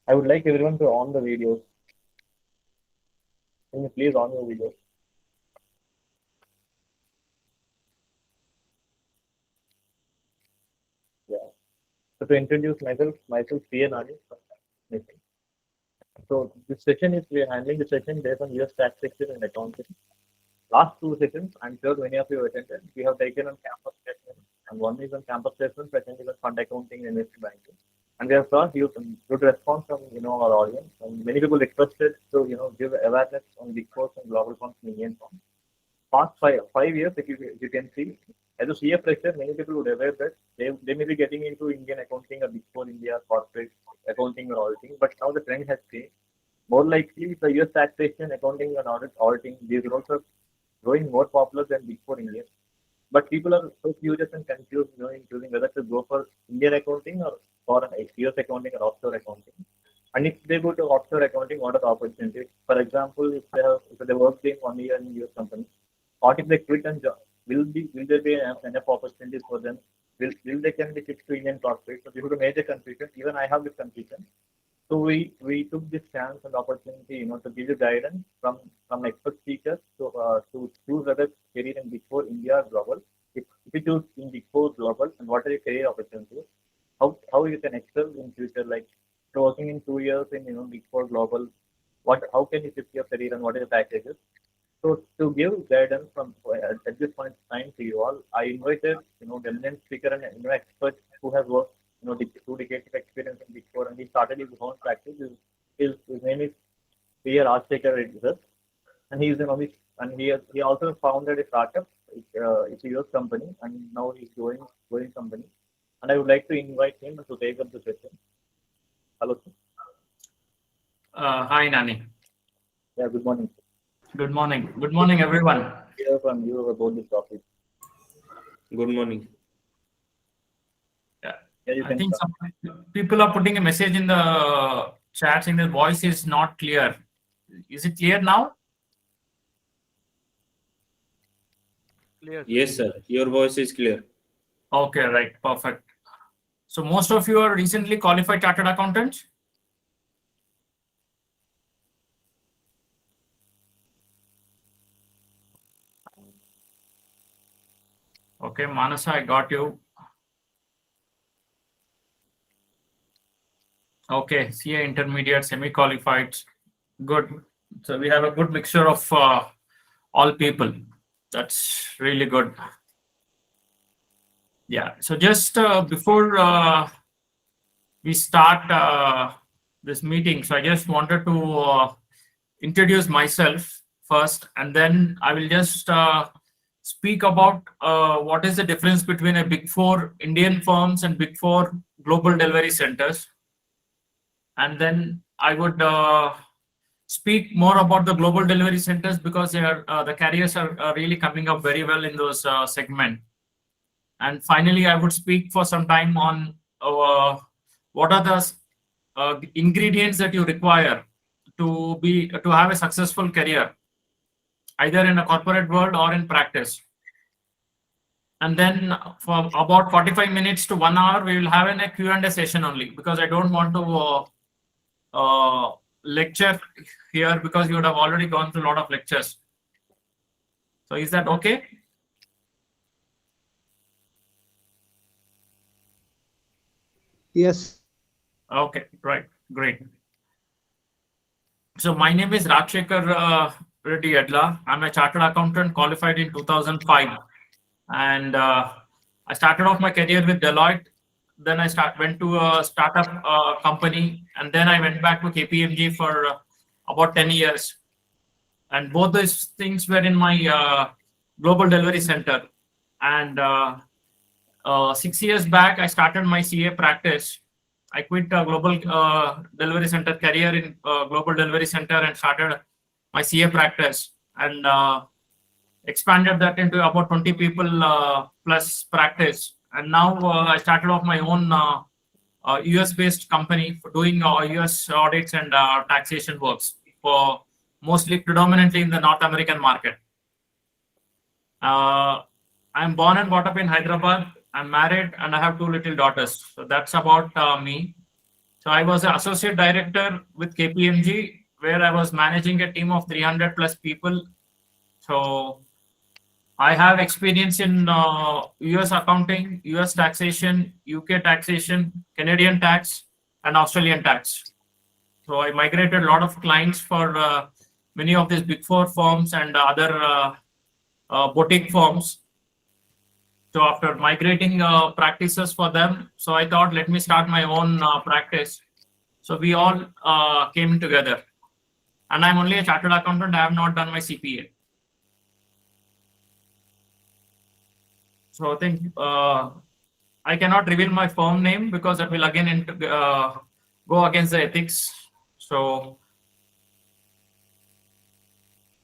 I would like everyone to on the videos. Can you please on your videos? Yeah. So to introduce myself P. N. Adi. So this session is we are handling the session based on US taxation and accounting. Last two sessions, I'm sure many of you attended. We have taken on campus placement, and one is on campus placement, second is on fund accounting and investment banking. And we have saw good response from our audience. And many people requested to give awareness on Big 4 and global funds and Indian funds. Past 5 years, if you can see, as a CA fresher, many people would aware that they may be getting into Indian accounting or Big 4 India corporate accounting or auditing, but now the trend has changed. More likely, the US taxation, accounting, and auditing, these roles are growing more popular than Big 4 India. But people are so curious and confused, in choosing whether to go for Indian accounting or for US accounting or offshore accounting. And if they go to offshore accounting, what are the opportunities? For example, if they work in 1 year in US company, what if they quit and job? Will there be enough opportunities for them? Will they can be fixed to Indian corporate? So this is a major confusion. Even I have this confusion. So we took this chance and opportunity, to give you guidance from expert speakers to choose whether career in Big 4 India or global. If you choose in Big 4 global, and what are your career opportunities? How you can excel in future, like working in 2 years in Big 4 global. How can you shift your career and what are the packages? So to give guidance from at this point in time to you all, I invited eminent speaker and expert who has worked 2 decades of experience in Big 4, and he started his own practice. His name is P. Rajshekar Reddy, and he is and he also founded a startup. It's a US company, and now he's growing company. And I would like to invite him to take up the session. Hello, sir. Hi, Nani. Yeah, good morning. Good morning. Good morning, everyone. Hear from you about this topic. Good morning. Yeah, I think some people are putting a message in the chat saying the voice is not clear. Is it clear now? Clear. Yes, sir. Your voice is clear. Okay, right. Perfect. So most of you are recently qualified chartered accountants? Okay, Manasa, I got you. Okay, CA intermediate, semi-qualified. Good. So we have a good mixture of all people. That's really good. Yeah. So just before we start this meeting, so I just wanted to introduce myself first, and then I will just speak about what is the difference between a Big 4 Indian firms and Big 4 global delivery centers. And then I would speak more about the global delivery centers because they are, the carriers are really coming up very well in those segments. And finally, I would speak for some time on what are the ingredients that you require to have a successful career, either in a corporate world or in practice. And then for about 45 minutes to 1 hour, we will have a Q&A session only, because I don't want to lecture here, because you would have already gone through a lot of lectures. So is that okay? Yes. Okay, right, great. So my name is Rajshekar Reddy Edla. I'm a chartered accountant qualified in 2005. And I started off my career with Deloitte. Then I went to a startup company, and then I went back to KPMG for about 10 years. And both those things were in my global delivery center. And 6 years back, I started my CA practice. I quit global delivery center career in global delivery center and started my CA practice, and expanded that into about 20 people plus practice. And now I started off my own US based company for doing US audits and taxation works for mostly predominantly in the North American market. I'm born and brought up in Hyderabad. I'm married and I have 2 little daughters. So that's about me. So I was an associate director with KPMG, where I was managing a team of 300 plus people. So I have experience in US accounting, US taxation, UK taxation, Canadian tax, and Australian tax. So I migrated a lot of clients for many of these Big 4 firms and other boutique firms. So after migrating practices for them, so I thought, let me start my own practice. So we all came together. And I'm only a chartered accountant. I have not done my CPA. So I think I cannot reveal my firm name because that will again go against the ethics. So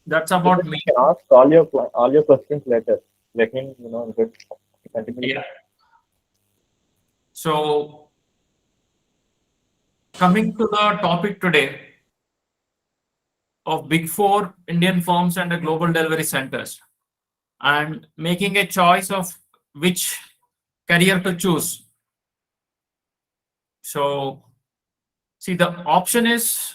that's about You me. can ask all your questions later. Let him, good. Continue. Yeah. So coming to the topic today of Big 4 Indian firms and the global delivery centers, and making a choice of which career to choose. So see, the option is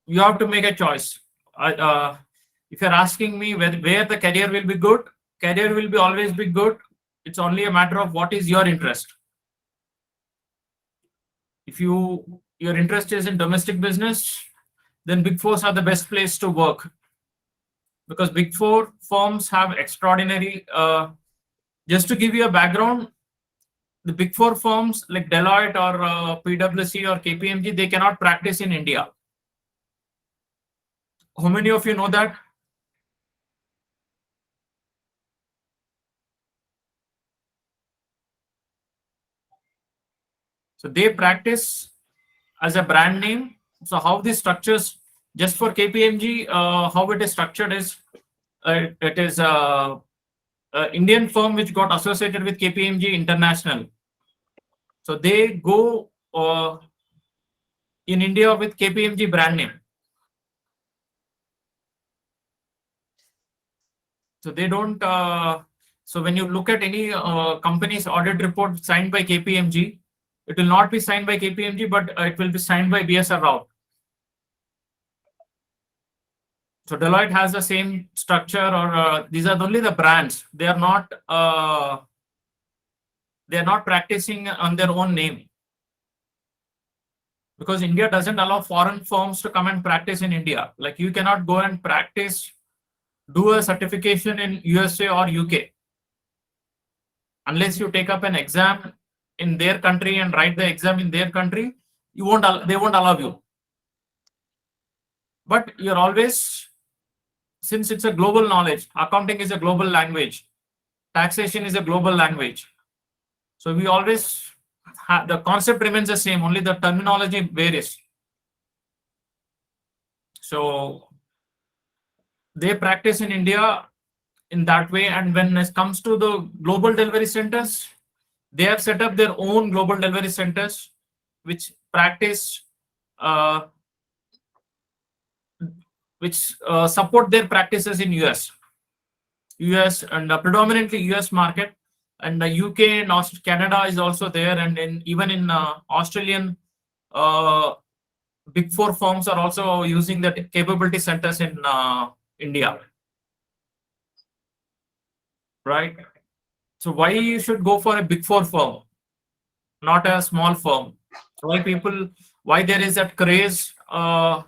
you have to make a choice. If you're asking me where the career will be good, career will be always be good. It's only a matter of what is your interest. If your interest is in domestic business, then Big 4s are the best place to work, because Big 4 firms have extraordinary. Just to give you a background, the Big 4 firms like Deloitte or PwC or KPMG, they cannot practice in India. How many of you know that? So they practice as a brand name. So how this structures, just for KPMG, how it is structured is, it is a Indian firm which got associated with KPMG International. So they go in India with KPMG brand name. So they don't. So when you look at any company's audit report signed by KPMG, it will not be signed by KPMG, but it will be signed by BSR Rao. So Deloitte has the same structure, or these are only the brands. They are not. They are not practicing on their own name, because India doesn't allow foreign firms to come and practice in India. Like, you cannot go and practice, do a certification in USA or UK unless you take up an exam in their country and write the exam in their country. They won't allow you. But you're always, since it's a global knowledge, accounting is a global language, taxation is a global language. So we always have, the concept remains the same, only the terminology varies. So they practice in India in that way. And when it comes to the global delivery centers, they have set up their own global delivery centers, which practice, support their practices in US and predominantly US market, and the UK and Canada is also there, and even in Australian Big 4 firms are also using the capability centers in India, right? So why you should go for a Big 4 firm, not a small firm? Why there is that craze to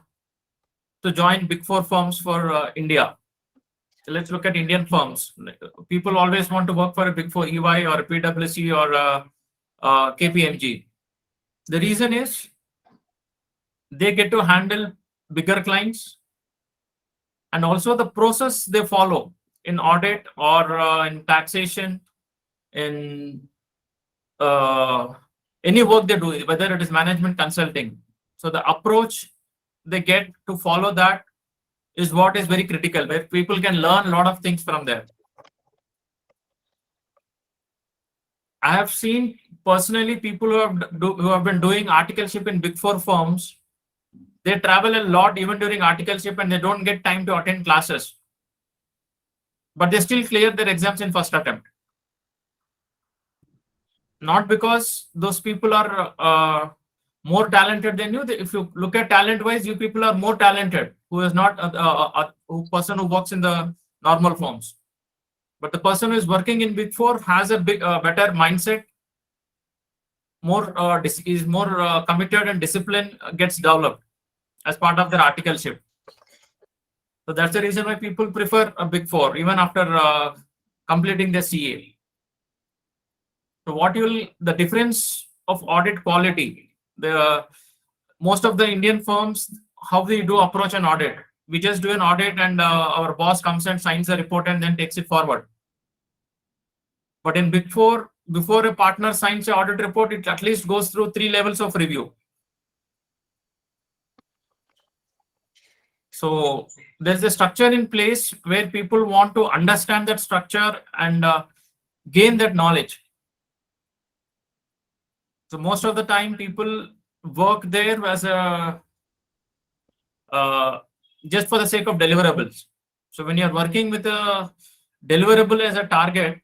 join Big 4 firms for India? So let's look at Indian firms. People always want to work for a Big 4, EY or PwC or KPMG. The reason is they get to handle bigger clients, and also the process they follow in audit or in taxation, in any work they do, whether it is management consulting. So the approach they get to follow that is what is very critical, where people can learn a lot of things from there. I have seen personally people who have been doing articleship in Big 4 firms. They travel a lot even during articleship, and they don't get time to attend classes, but they still clear their exams in first attempt. Not because those people are more talented than you. If you look at talent wise, you people are more talented who is not a person who works in the normal firms. But the person who is working in Big Four has a better mindset, is more committed, and discipline gets developed as part of their articleship. So that's the reason why people prefer a Big Four even after completing their CA. So the difference of audit quality, the most of the Indian firms, how we do approach an audit. We just do an audit and our boss comes and signs the report and then takes it forward. But in Big Four, before a partner signs an audit report, it at least goes through 3 levels of review. So there's a structure in place where people want to understand that structure and gain that knowledge. So most of the time people work there as a just for the sake of deliverables. So when you're working with a deliverable as a target,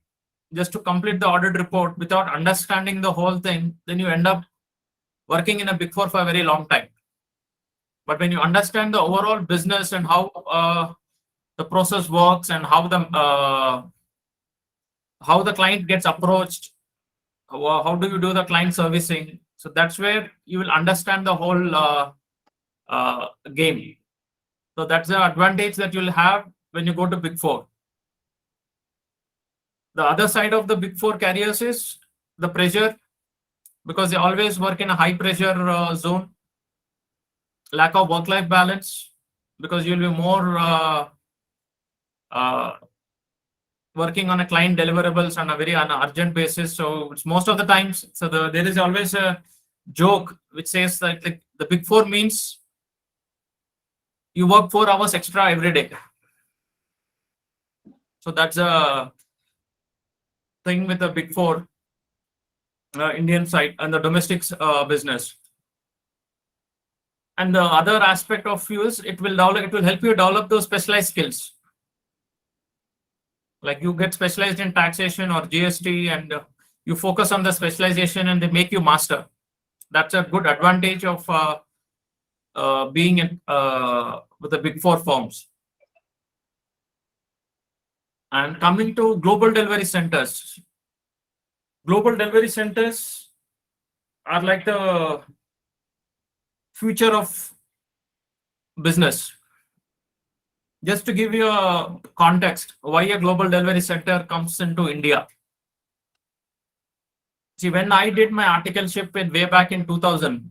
just to complete the audit report without understanding the whole thing, then you end up working in a Big Four for a very long time. But when you understand the overall business and how the process works and how the client gets approached, how do you do the client servicing? So that's where you will understand the whole game. So that's the advantage that you'll have when you go to Big Four. The other side of the Big Four carriers is the pressure, because they always work in a high pressure zone. Lack of work-life balance, because you'll be more working on a client deliverables on an urgent basis. So it's most of the times, so there is always a joke which says that the Big Four means you work 4 hours extra every day. So that's a thing with the Big Four Indian side and the domestic business. And the other aspect of you is it will help you develop those specialized skills. Like you get specialized in taxation or GST, and you focus on the specialization and they make you master. That's a good advantage of being with the Big Four firms. And coming to global delivery centers. Global delivery centers are like the future of business. Just to give you a context, why a global delivery center comes into India. See, when I did my articleship way back in 2000,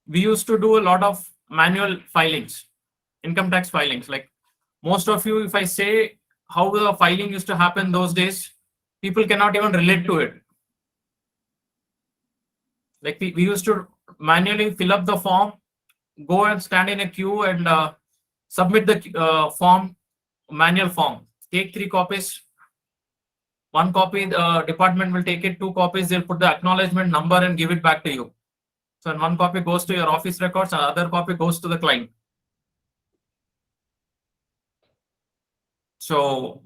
we used to do a lot of manual filings, income tax filings. Like most of you, if I say how the filing used to happen those days, people cannot even relate to it. Like we used to manually fill up the form, go and stand in a queue and submit the form, manual form. Take 3 copies. 1 copy, the department will take it. 2 copies, they'll put the acknowledgement number and give it back to you. So 1 copy goes to your office records, and other copy goes to the client. So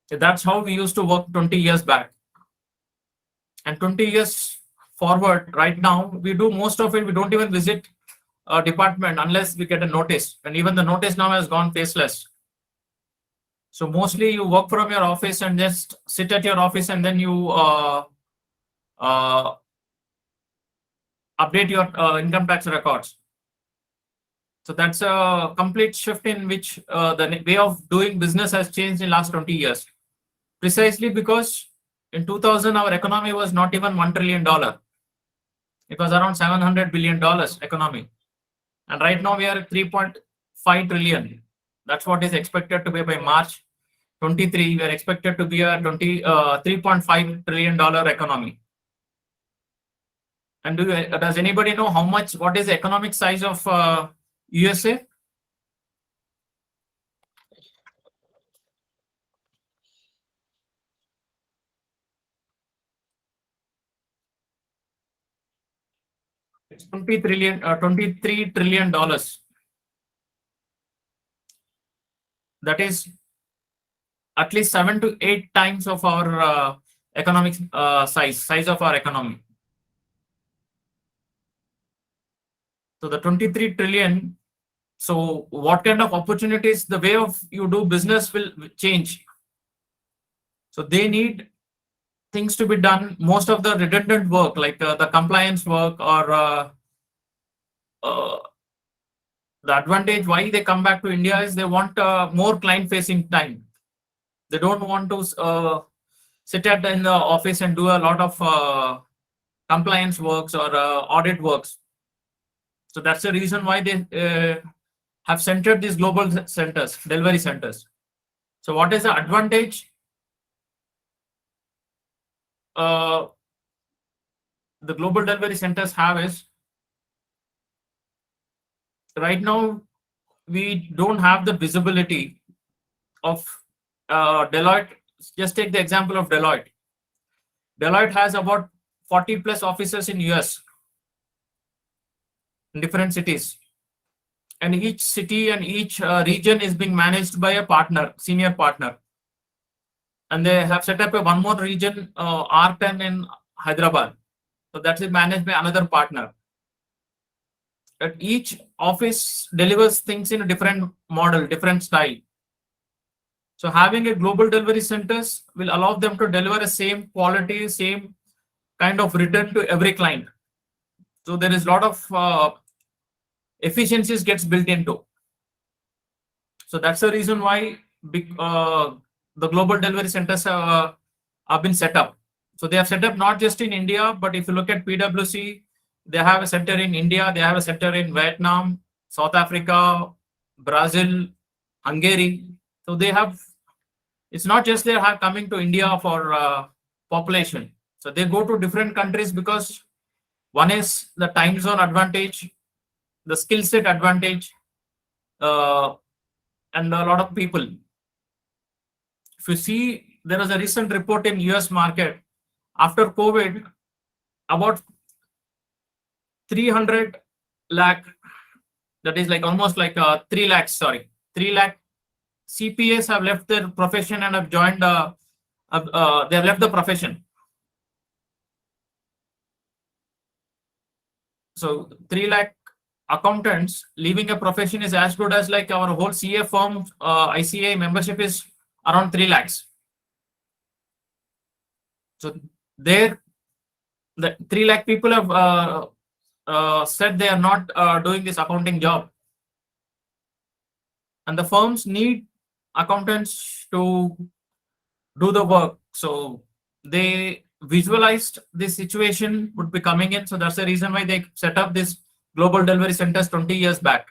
that's how we used to work 20 years back. And 20 years forward, right now, we do most of it. We don't even visit a department unless we get a notice. And even the notice now has gone faceless. So mostly you work from your office and just sit at your office, and then you update your income tax records. So that's a complete shift in which the way of doing business has changed in the last 20 years. Precisely because in 2000, our economy was not even $1 trillion. It was around $700 billion economy. And right now we are at 3.5 trillion. That's what is expected to be by March 23. We are expected to be a $3.5 trillion economy. And does anybody know what is the economic size of USA? It's 23 trillion dollars. That is at least 7 to 8 times of our economic size of our economy. So the 23 trillion. So what kind of opportunities, the way of you do business will change. So they need things to be done. Most of the redundant work, like the compliance work or uh, the advantage why they come back to India is they want more client facing time. They don't want to sit in the office and do a lot of compliance works or audit works. So that's the reason why they have centered these global centers, delivery centers. So what is the advantage? The global delivery centers have is, right now we don't have the visibility of Deloitte. Just take the example of Deloitte. Deloitte has about 40 plus offices in US in different cities, and each city and each region is being managed by a partner, senior partner. And they have set up a one more region, R10 in Hyderabad. So that is managed by another partner. That each office delivers things in a different model, different style. So having a global delivery centers will allow them to deliver the same quality, same kind of return to every client. So there is a lot of efficiencies gets built into. So that's the reason why the global delivery centers have been set up. So they have set up not just in India, but if you look at PwC, they have a center in India, they have a center in Vietnam, South Africa, Brazil, Hungary. So they have, it's not just they are coming to India for population. So they go to different countries because one is the time zone advantage, the skill set advantage, uh, and a lot of people. If you see, there was a recent report in US market after COVID, about 300 lakh, that is like almost like 3 lakhs, sorry, 3 lakh CPAs have left their profession and have joined, they have left the profession. So 3 lakh accountants leaving a profession is as good as like our whole CA firm ICA membership is around 3 lakhs. So there, the 3 lakh people have said they are not doing this accounting job. And the firms need accountants to do the work. So they visualized this situation would be coming in. So that's the reason why they set up this global delivery centers 20 years back.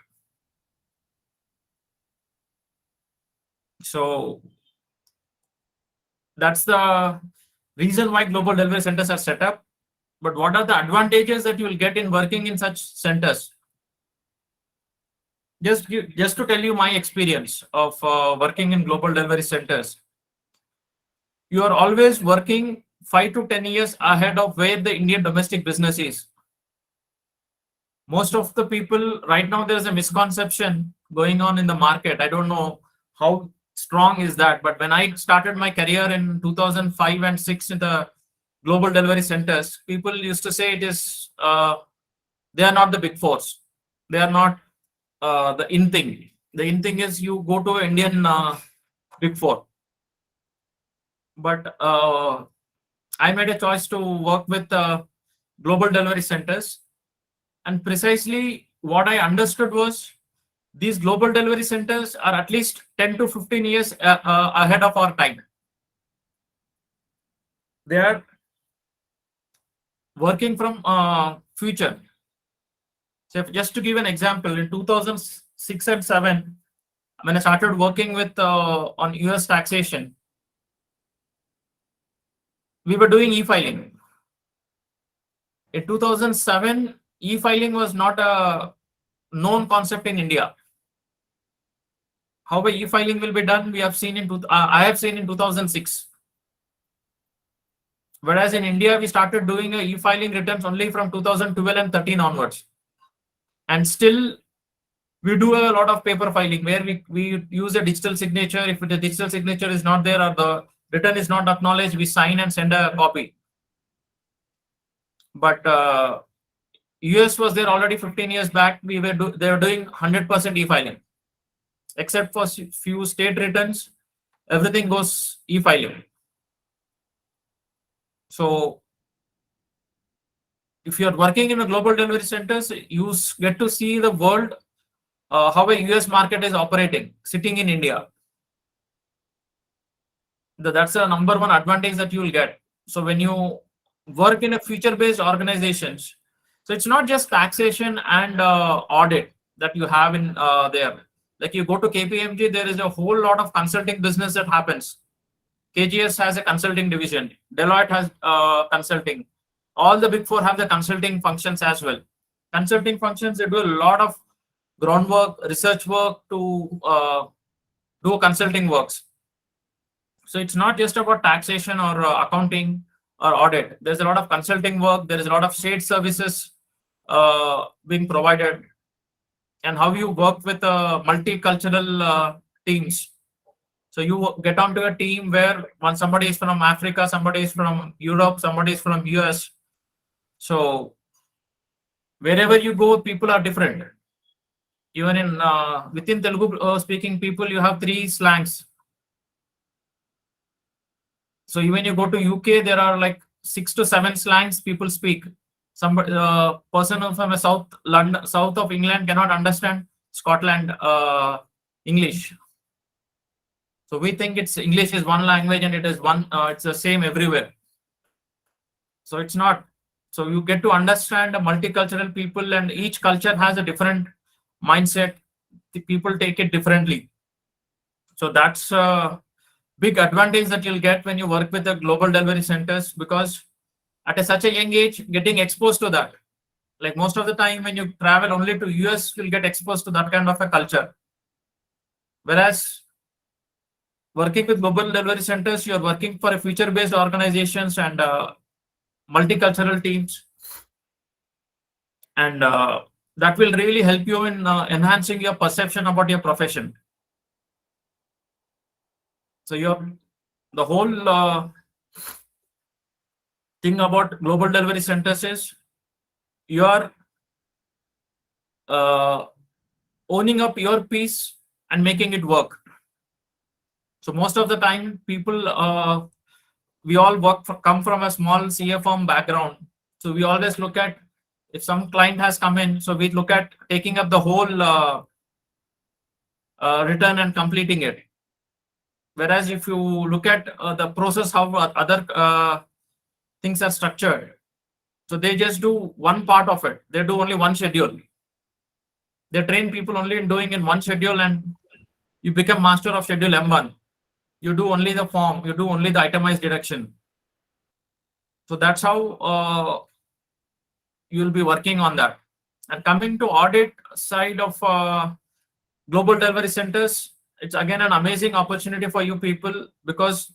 So that's the reason why global delivery centers are set up. But what are the advantages that you will get in working in such centers? Just to tell you my experience of working in global delivery centers. You are always working 5 to 10 years ahead of where the Indian domestic business is. Most of the people right now, there's a misconception going on in the market. I don't know how strong is that, but when I started my career in 2005 and 6 in the global delivery centers, people used to say it is they are not the big fours. They are not the in thing. The in thing is you go to Indian big four. But I made a choice to work with global delivery centers. And precisely what I understood was these global delivery centers are at least 10 to 15 years ahead of our time. They are working from future. So just to give an example, in 2006 and 7, when I started working with on US taxation, we were doing e-filing. In 2007, e-filing was not a known concept in India. How e-filing will be done, we have seen I have seen in 2006. Whereas in India, we started doing e-filing returns only from 2012 and 13 onwards. And still, we do a lot of paper filing where we use a digital signature. If the digital signature is not there or the return is not acknowledged, we sign and send a copy. But US was there already 15 years back. They were doing 100% e-filing, except for few state returns. Everything goes e-filing. So if you're working in a global delivery centers, you get to see the world, how a US market is operating, sitting in India. That's a number one advantage that you will get. So when you work in a future-based organizations, so it's not just taxation and audit that you have in there. Like you go to KPMG, there is a whole lot of consulting business that happens. KGS has a consulting division. Deloitte has consulting. All the Big Four have the consulting functions as well. Consulting functions, they do a lot of groundwork, research work to do consulting works. So it's not just about taxation or accounting or audit. There's a lot of consulting work. There is a lot of state services being provided, and how you work with multicultural teams. So you get onto a team where when somebody is from Africa, somebody is from Europe, somebody is from US. So wherever you go, people are different. Even in within Telugu speaking people, you have three slangs. So even you go to UK, there are like 6 to 7 slangs people speak. Some person from a south of England cannot understand Scotland English. So we think it's English is one language and it is one. It's the same everywhere. So it's not. So you get to understand the multicultural people, and each culture has a different mindset. The people take it differently. So that's a big advantage that you'll get when you work with the global delivery centers, because at such a young age, getting exposed to that. Like most of the time when you travel only to US, you'll get exposed to that kind of a culture. Whereas working with global delivery centers, you're working for a future-based organizations and multicultural teams. And that will really help you in enhancing your perception about your profession. So the whole thing about global delivery centers is you are owning up your piece and making it work. So most of the time, people we all come from a small CA firm background. So we always look at if some client has come in, so we look at taking up the whole return and completing it. Whereas if you look at the process, how other things are structured, so they just do one part of it. They do only one schedule. They train people only in doing in one schedule, and you become master of schedule M1. You do only the form. You do only the itemized deduction. So that's how you'll be working on that. And coming to audit side of global delivery centers, it's again an amazing opportunity for you people, because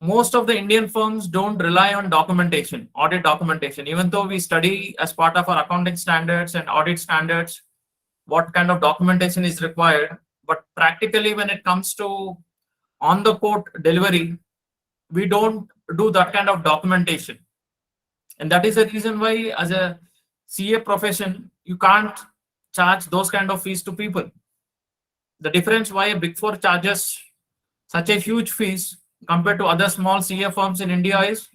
most of the Indian firms don't rely on documentation, audit documentation, even though we study as part of our accounting standards and audit standards what kind of documentation is required. But practically, when it comes to on the court delivery, we don't do that kind of documentation. And that is the reason why, as a CA profession, you can't charge those kind of fees to people. The difference why a Big Four charges such a huge fees compared to other small CA firms in India is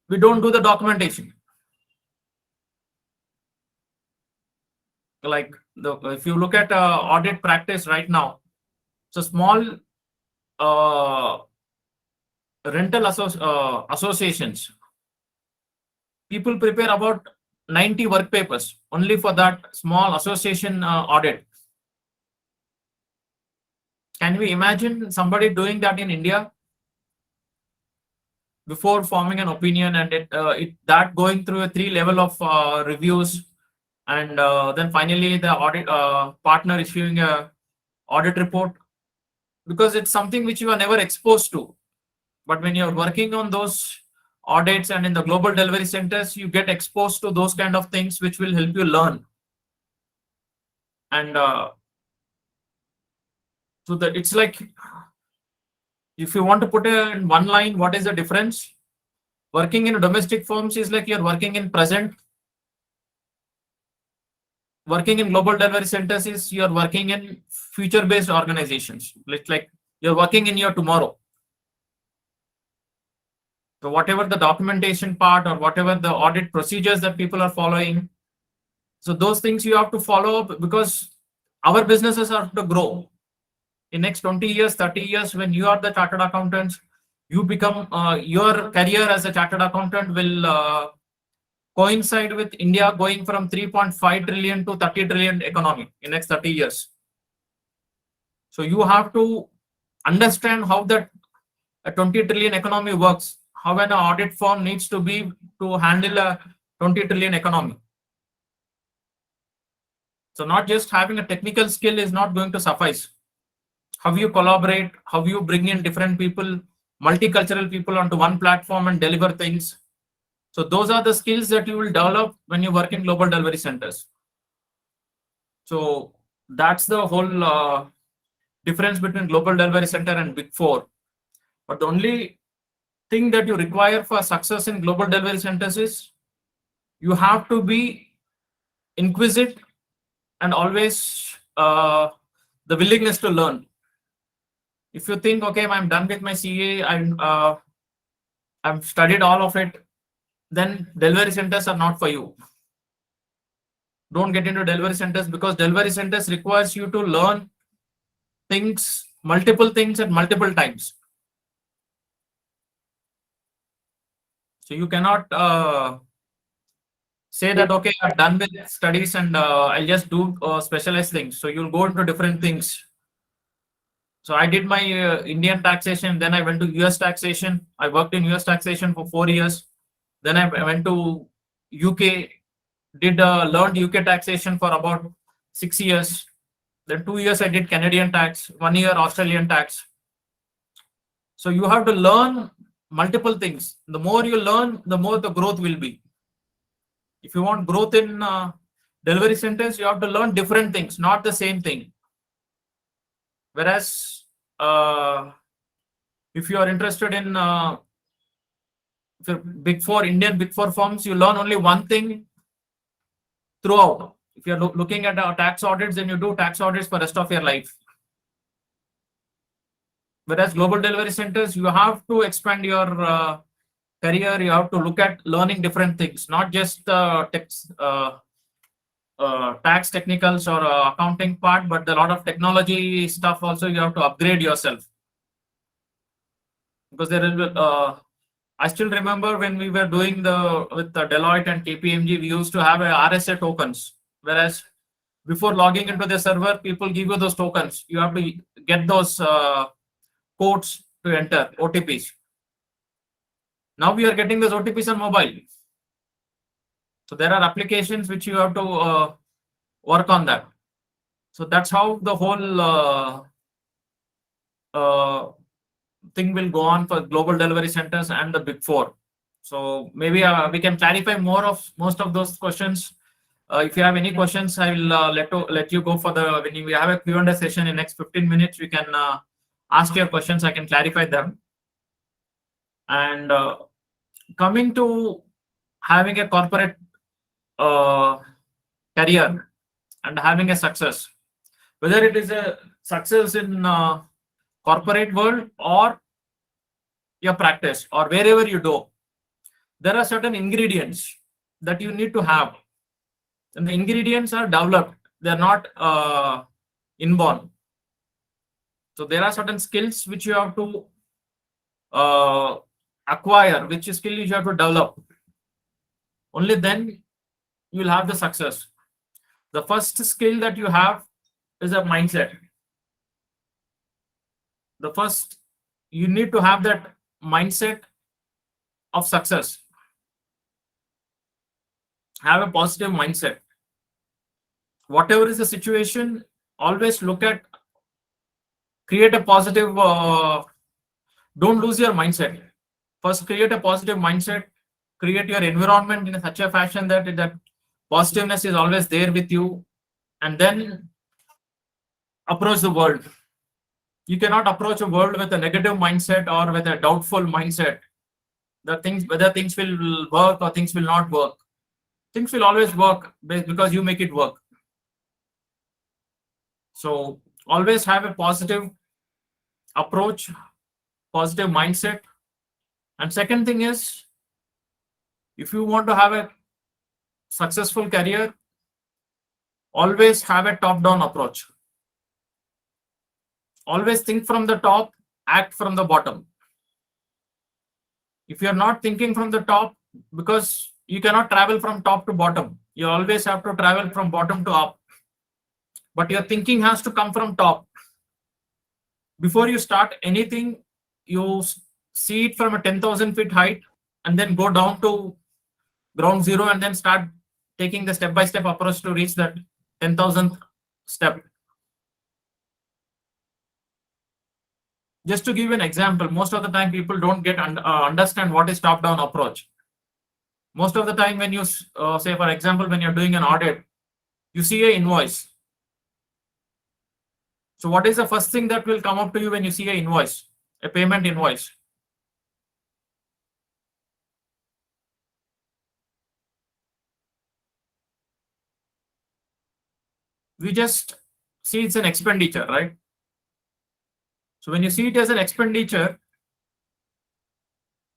we don't do the documentation. Like if you look at audit practice right now, so small rental associations, people prepare about 90 work papers only for that small association audit. Can we imagine somebody doing that in India before forming an opinion, and that going through a 3 level of reviews, and then finally the audit partner issuing a audit report? Because it's something which you are never exposed to. But when you're working on those audits and in the global delivery centers, you get exposed to those kind of things which will help you learn. And so that it's like, if you want to put it in one line, what is the difference? Working in domestic firms is like you're working in present. Working in global delivery centers is you're working in future-based organizations. Like you're working in your tomorrow. So whatever the documentation part or whatever the audit procedures that people are following, so those things you have to follow up because our businesses are to grow. In next 20 years, 30 years, when you are the chartered accountants, you become your career as a chartered accountant will coincide with India going from 3.5 trillion to 30 trillion economy in next 30 years. So you have to understand how that a 20 trillion economy works, how an audit firm needs to be to handle a 20 trillion economy. So not just having a technical skill is not going to suffice. How you collaborate, how you bring in different people, multicultural people onto one platform and deliver things. So those are the skills that you will develop when you work in global delivery centers. So that's the whole difference between global delivery center and Big 4. But the only thing that you require for success in global delivery centers is you have to be inquisitive and always the willingness to learn. If you think, okay, I'm done with my CA, I've studied all of it, then delivery centers are not for you. Don't get into delivery centers because delivery centers requires you to learn things, multiple things at multiple times. So you cannot say that, okay, I'm done with studies and I'll just do specialized things. So you'll go into different things. So I did my Indian taxation, then I went to US taxation. I worked in US taxation for 4 years. Then I went to UK, learned UK taxation for about 6 years. Then 2 years I did Canadian tax, 1 year Australian tax. So you have to learn multiple things. The more you learn, the more the growth will be. If you want growth in delivery centers, you have to learn different things, not the same thing. Whereas if you are interested in Big 4, Indian Big 4 firms, you learn only one thing throughout. If you're looking at tax audits, then you do tax audits for the rest of your life. Whereas global delivery centers, you have to expand your career. You have to look at learning different things, not just tax technicals or accounting part, but a lot of technology stuff also you have to upgrade yourself. Because there is, I still remember when we were doing with the Deloitte and KPMG, we used to have a RSA tokens. Whereas before logging into the server, people give you those tokens. You have to get those codes to enter, OTPs. Now we are getting those OTPs on mobile. So there are applications which you have to work on that. So that's how the whole thing will go on for global delivery centers and the Big 4. So maybe we can clarify most of those questions. If you have any questions, I will let you go for when we have a Q&A session in next 15 minutes. We can ask your questions. I can clarify them. And coming to having a corporate career and having a success, whether it is a success in corporate world or your practice or wherever you do, there are certain ingredients that you need to have, and the ingredients are developed. They're not inborn. So there are certain skills which you have to acquire, which skill you have to develop. Only then you will have the success. The first skill that you have is a mindset. The first, you need to have that mindset of success. Have a positive mindset. Whatever is the situation, always create a positive, don't lose your mindset. First, create a positive mindset, create your environment in such a fashion that positiveness is always there with you, and then approach the world. You cannot approach a world with a negative mindset or with a doubtful mindset. whether things will work or things will not work. Things will always work because you make it work. So always have a positive approach, positive mindset. And second thing is, if you want to have a successful career, always have a top-down approach. Always think from the top, act from the bottom. If you're not thinking from the top, because you cannot travel from top to bottom, you always have to travel from bottom to up. But your thinking has to come from top. Before you start anything, you see it from a 10,000 feet height and then go down to ground zero and then start taking the step-by-step approach to reach that 10,000th step. Just to give you an example, most of the time people don't understand what is top-down approach. Most of the time when you say, for example, when you're doing an audit, you see an invoice. So what is the first thing that will come up to you when you see an invoice, a payment invoice? We just see it's an expenditure, right? So when you see it as an expenditure,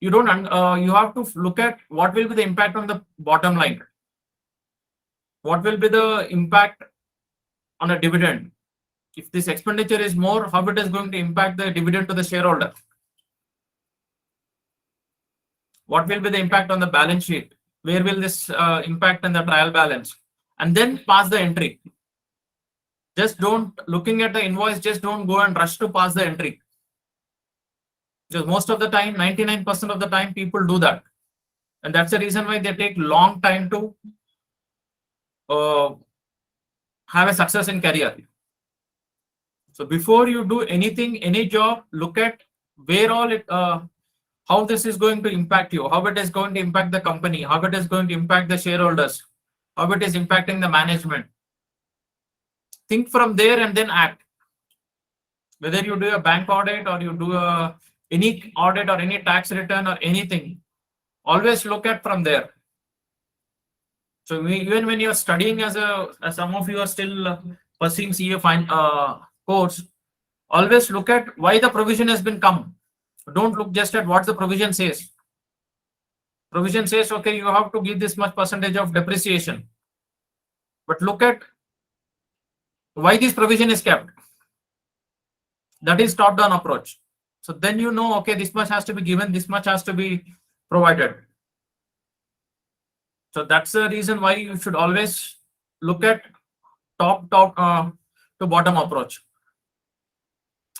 you don't you have to look at what will be the impact on the bottom line. What will be the impact on a dividend? If this expenditure is more, how it is going to impact the dividend to the shareholder? What will be the impact on the balance sheet? Where will this impact on the trial balance? And then pass the entry. Just don't, looking at the invoice, just don't go and rush to pass the entry. Because most of the time, 99% of the time, people do that. And that's the reason why they take long time to have a success in career. So before you do anything, any job, look at where all it, how this is going to impact you, how it is going to impact the company, how it is going to impact the shareholders, how it is impacting the management. Think from there and then act. Whether you do a bank audit or you do any audit or any tax return or anything, always look at from there. So even when you're studying as some of you are still pursuing CA course, always look at why the provision has been come. Don't look just at what the provision says. Provision says, okay, you have to give this much percentage of depreciation. But look at why this provision is kept. That is top-down approach. So then you know, okay, this much has to be given, this much has to be provided. So that's the reason why you should always look at top to bottom approach.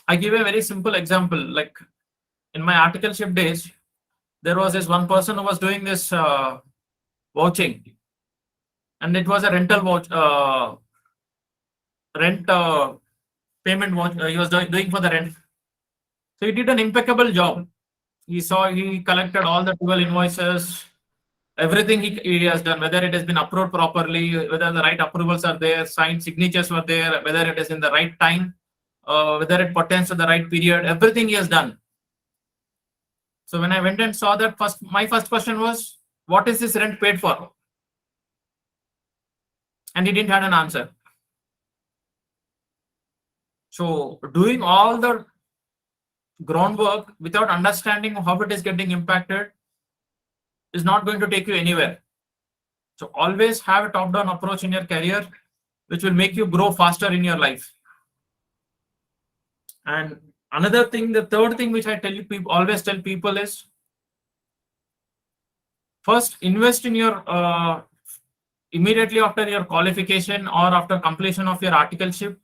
I give a very simple example. Like in my articleship days, there was this one person who was doing this vouching, and it was a rental vouch, rent payment vouch. He was doing for the rent. So he did an impeccable job. He collected all the 12 invoices. Everything he has done, whether it has been approved properly, whether the right approvals are there, signed signatures were there, whether it is in the right time, whether it pertains to the right period, everything he has done. So when I went and saw that, my first question was, what is this rent paid for? And he didn't have an answer. So doing all the groundwork without understanding how it is getting impacted is not going to take you anywhere. So always have a top-down approach in your career, which will make you grow faster in your life. And another thing, the third thing which I always tell people is, first invest in your immediately after your qualification or after completion of your articleship.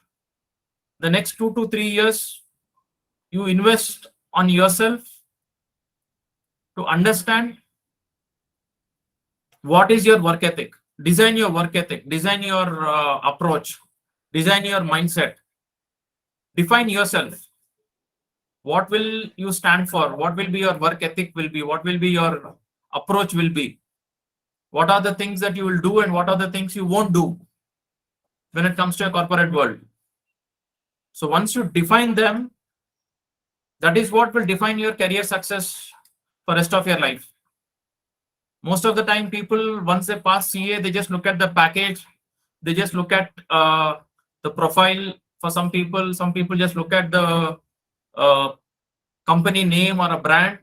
The next 2 to 3 years, you invest on yourself to understand what is your work ethic. Design your work ethic, design your approach, design your mindset. Define yourself. What will you stand for? What will be your work ethic will be? What will be your approach will be? What are the things that you will do and what are the things you won't do when it comes to a corporate world? So once you define them, that is what will define your career success for rest of your life. Most of the time, people, once they pass CA, they just look at the package. They just look at the profile. For some people just look at the company name or a brand.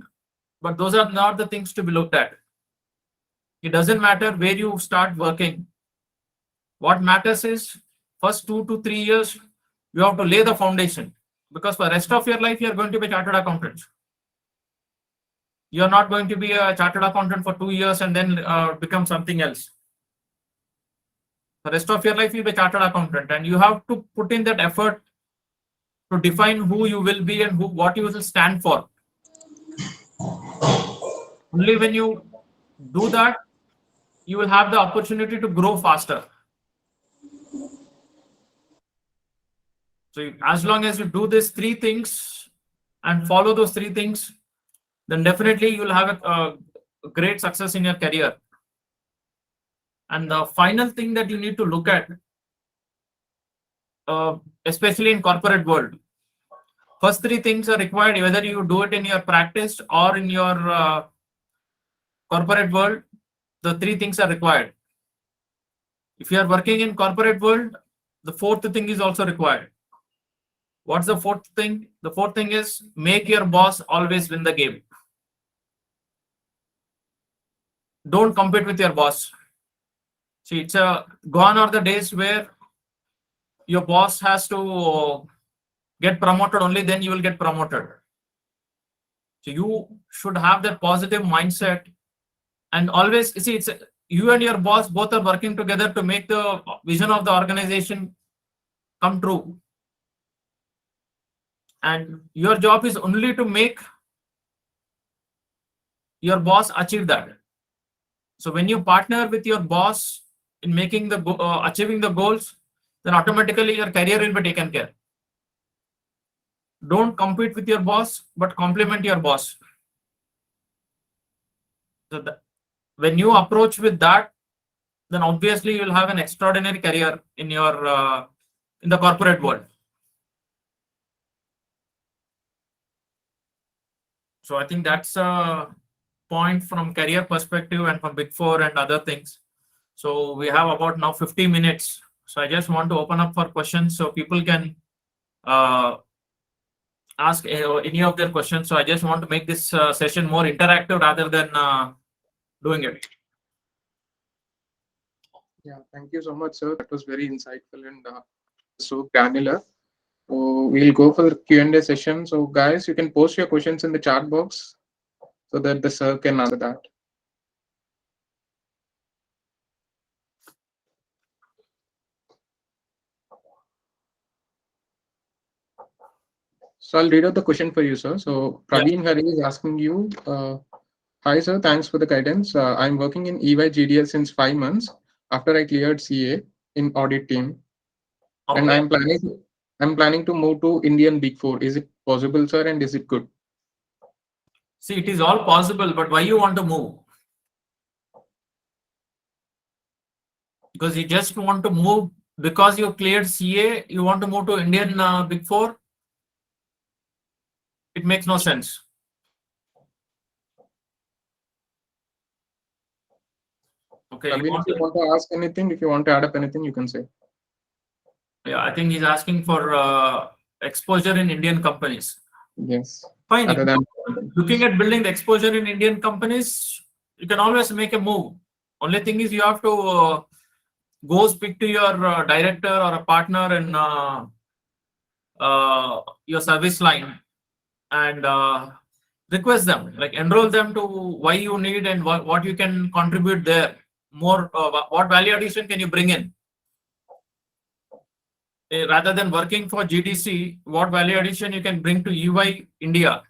But those are not the things to be looked at. It doesn't matter where you start working. What matters is first 2 to 3 years, you have to lay the foundation, because for the rest of your life, you are going to be a chartered accountant. You are not going to be a chartered accountant for 2 years and then become something else. The rest of your life, you'll be a chartered accountant, and you have to put in that effort to define who you will be and what you will stand for. Only when you do that, you will have the opportunity to grow faster. So as long as you do these 3 things and follow those 3 things, then definitely you will have a great success in your career. And the final thing that you need to look at, especially in corporate world, first 3 things are required, whether you do it in your practice or in your corporate world. The 3 things are required. If you are working in corporate world, the 4th thing is also required. What's the 4th thing? The 4th thing is make your boss always win the game. Don't compete with your boss. See, it's gone are the days where your boss has to get promoted, only then you will get promoted. So you should have that positive mindset, and always see, it's you and your boss both are working together to make the vision of the organization come true. And your job is only to make your boss achieve that. So when you partner with your boss in making the achieving the goals, then automatically your career will be taken care. Don't compete with your boss, but complement your boss. So when you approach with that, then obviously you will have an extraordinary career in your in the corporate world. So I think that's a point from career perspective and from Big 4 and other things. So we have about now 50 minutes. So I just want to open up for questions so people can ask any of their questions. So I just want to make this session more interactive rather than doing it. Yeah, thank you so much, sir. That was very insightful and so granular. So we'll go for the Q&A session. So guys, you can post your questions in the chat box so that the sir can answer that. So I'll read out the question for you, sir. So Praveen Hari is asking you, hi, sir. Thanks for the guidance. I'm working in EY GDS since 5 months after I cleared CA in audit team. Okay. And I'm planning to move to Indian Big 4. Is it possible, sir? And is it good? See, it is all possible, but why you want to move? Because you just want to move because you cleared CA, you want to move to Indian Big 4? It makes no sense. Okay. Praveen, if you want to ask anything, if you want to add up anything, you can say. Yeah, I think he's asking for exposure in Indian companies. Yes. Fine. Other than Looking at building the exposure in Indian companies, you can always make a move. Only thing is you have to go speak to your director or a partner in your service line and request them, like enroll them to why you need and what you can contribute there. More, what value addition can you bring in? Rather than working for GDC, what value addition you can bring to EY India?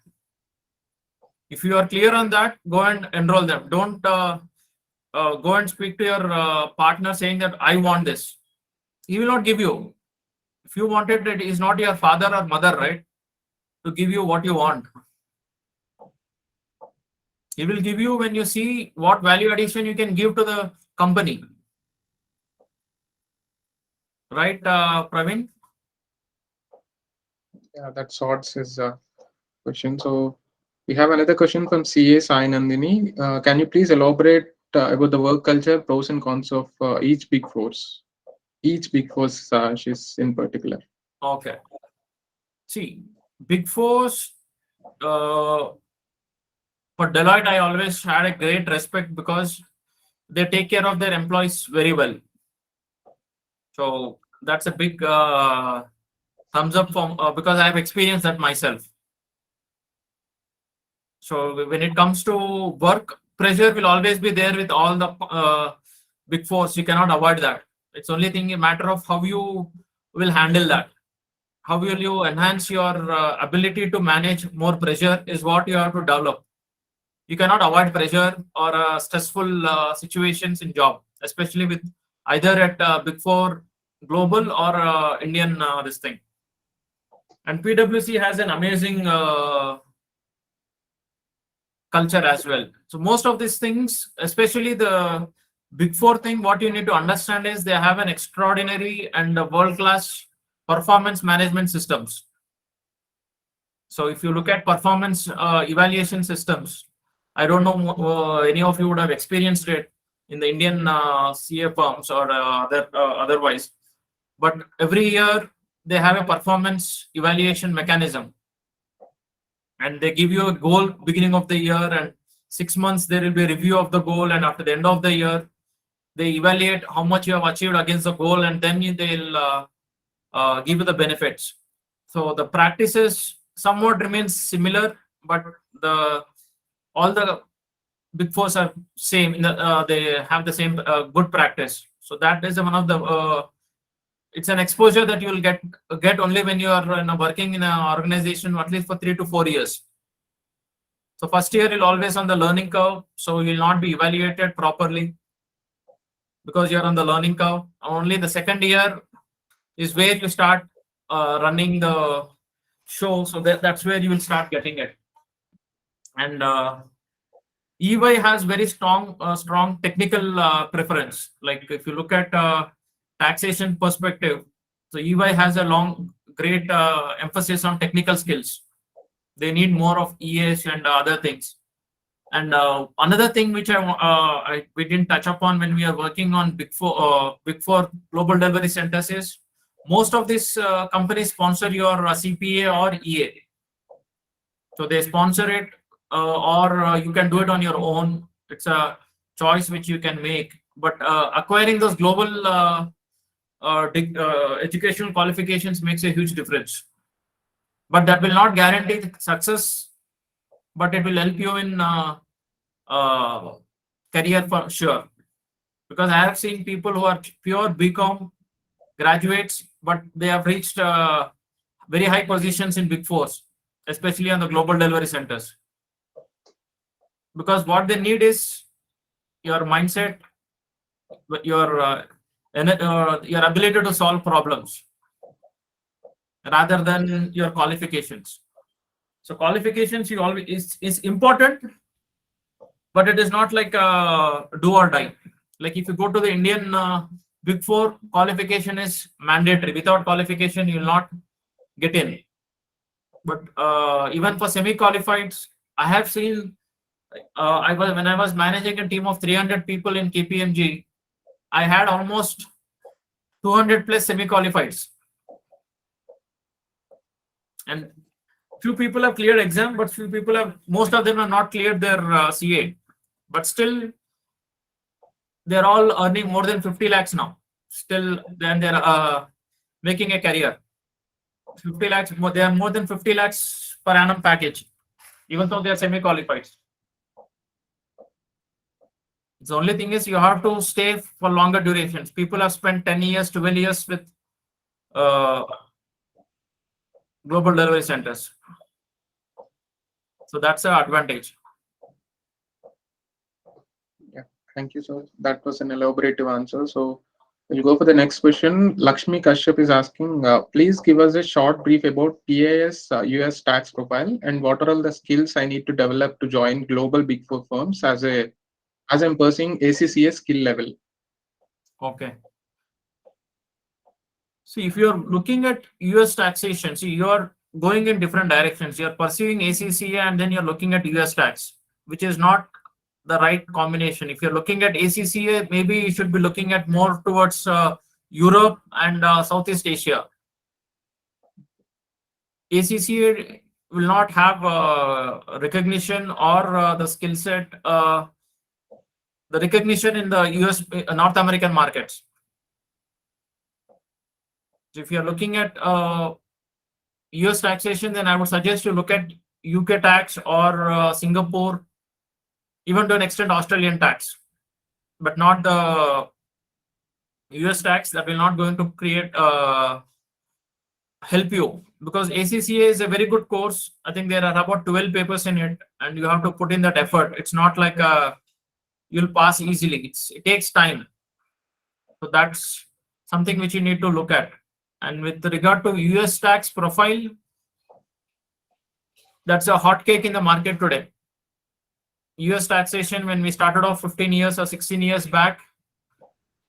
If you are clear on that, go and enroll them. Don't go and speak to your partner saying that I want this. He will not give you. If you want it, it is not your father or mother, right, to give you what you want. He will give you when you see what value addition you can give to the company. Right, Praveen? yeah, that sorts his question. So We have another question from CA Sai Nandini. Can you please elaborate about the work culture, pros and cons of each Big Fours? Each Big Fours, she's in particular. Okay. See, Big Fours, for Deloitte, I always had a great respect because they take care of their employees very well. So that's a big thumbs up from because I have experienced that myself. So when it comes to work, pressure will always be there with all the Big Fours. You cannot avoid that. It's only thing a matter of how you will handle that. How will you enhance your ability to manage more pressure is what you have to develop. You cannot avoid pressure or stressful situations in job, especially with either at Big Four global or Indian this thing. And PwC has an amazing culture as well. So most of these things, especially the Big Four thing, what you need to understand is they have an extraordinary and world-class performance management systems. So if you look at performance evaluation systems, I don't know any of you would have experienced it in the Indian CA firms or otherwise, but every year they have a performance evaluation mechanism, and they give you a goal beginning of the year, and 6 months there will be a review of the goal, and after the end of the year they evaluate how much you have achieved against the goal, and then they'll give you the benefits. So the practices somewhat remains similar, but all the Big Fours are same. They have the same good practice. So that is one of the. It's an exposure that you will get only when you are working in an organization at least for 3 to 4 years. So first year you'll always on the learning curve, so you'll not be evaluated properly because you're on the learning curve. Only the second year is where you start running the show, so that's where you will start getting it. And EY has very strong technical preference. Like if you look at taxation perspective, so EY has a great emphasis on technical skills. They need more of ES and other things. And another thing which we didn't touch upon when we are working on Big Four global delivery centers is most of these companies sponsor your CPA or EA. So they sponsor it, or you can do it on your own. It's a choice which you can make. But acquiring those global educational qualifications makes a huge difference. But that will not guarantee success, but it will help you in career for sure. Because I have seen people who are pure BCom graduates, but they have reached very high positions in Big Fours, especially on the global delivery centers. Because what they need is your mindset, your ability to solve problems rather than your qualifications. So qualifications you always is important, but it is not like do or die. Like if you go to the Indian Big Four, qualification is mandatory. Without qualification, you will not get in. But even for semi-qualified, I have seen. When I was managing a team of 300 people in KPMG, I had almost 200 plus semi-qualifieds, and few people have cleared exam, but most of them have not cleared their CA. But still, they're all earning more than 50 lakhs now. Still, then they're making a career. 50 lakhs, they are more than 50 lakhs per annum package, even though they are semi-qualified. The only thing is you have to stay for longer durations. People have spent 10 years, 12 years with global delivery centers. So that's an advantage. Yeah, thank you, sir. That was an elaborative answer. So we'll go for the next question. Lakshmi Kashyap is asking, please give us a short brief about TAS US tax profile and what are all the skills I need to develop to join global Big Four firms as I'm pursuing ACCA skill level. Okay. See, if you're looking at US taxation, see, you're going in different directions. You're pursuing ACCA and then you're looking at US tax, which is not the right combination. If you're looking at ACCA, maybe you should be looking at more towards Europe and Southeast Asia. ACCA will not have recognition or the skill set, the recognition in the US, North American markets. So if you're looking at US taxation, then I would suggest you look at UK tax or Singapore, even to an extent Australian tax, but not the US tax. That will not going to create help you, because ACCA is a very good course. I think there are about 12 papers in it, and you have to put in that effort. It's not like you'll pass easily. It takes time. So that's something which you need to look at. And with regard to US tax profile, that's a hot cake in the market today. US taxation, when we started off 15 years or 16 years back,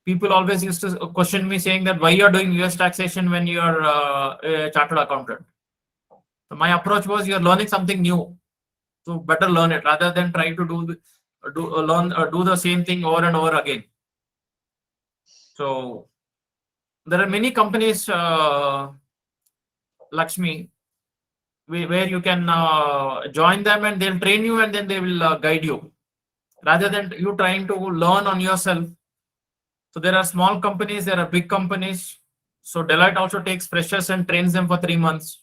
people always used to question me saying that why you're doing US taxation when you're a chartered accountant. So my approach was, you're learning something new, so better learn it rather than try to do the same thing over and over again. So there are many companies, Lakshmi, where you can join them and they'll train you and then they will guide you, rather than you trying to learn on yourself. So there are small companies, there are big companies. So Deloitte also takes freshers and trains them for 3 months.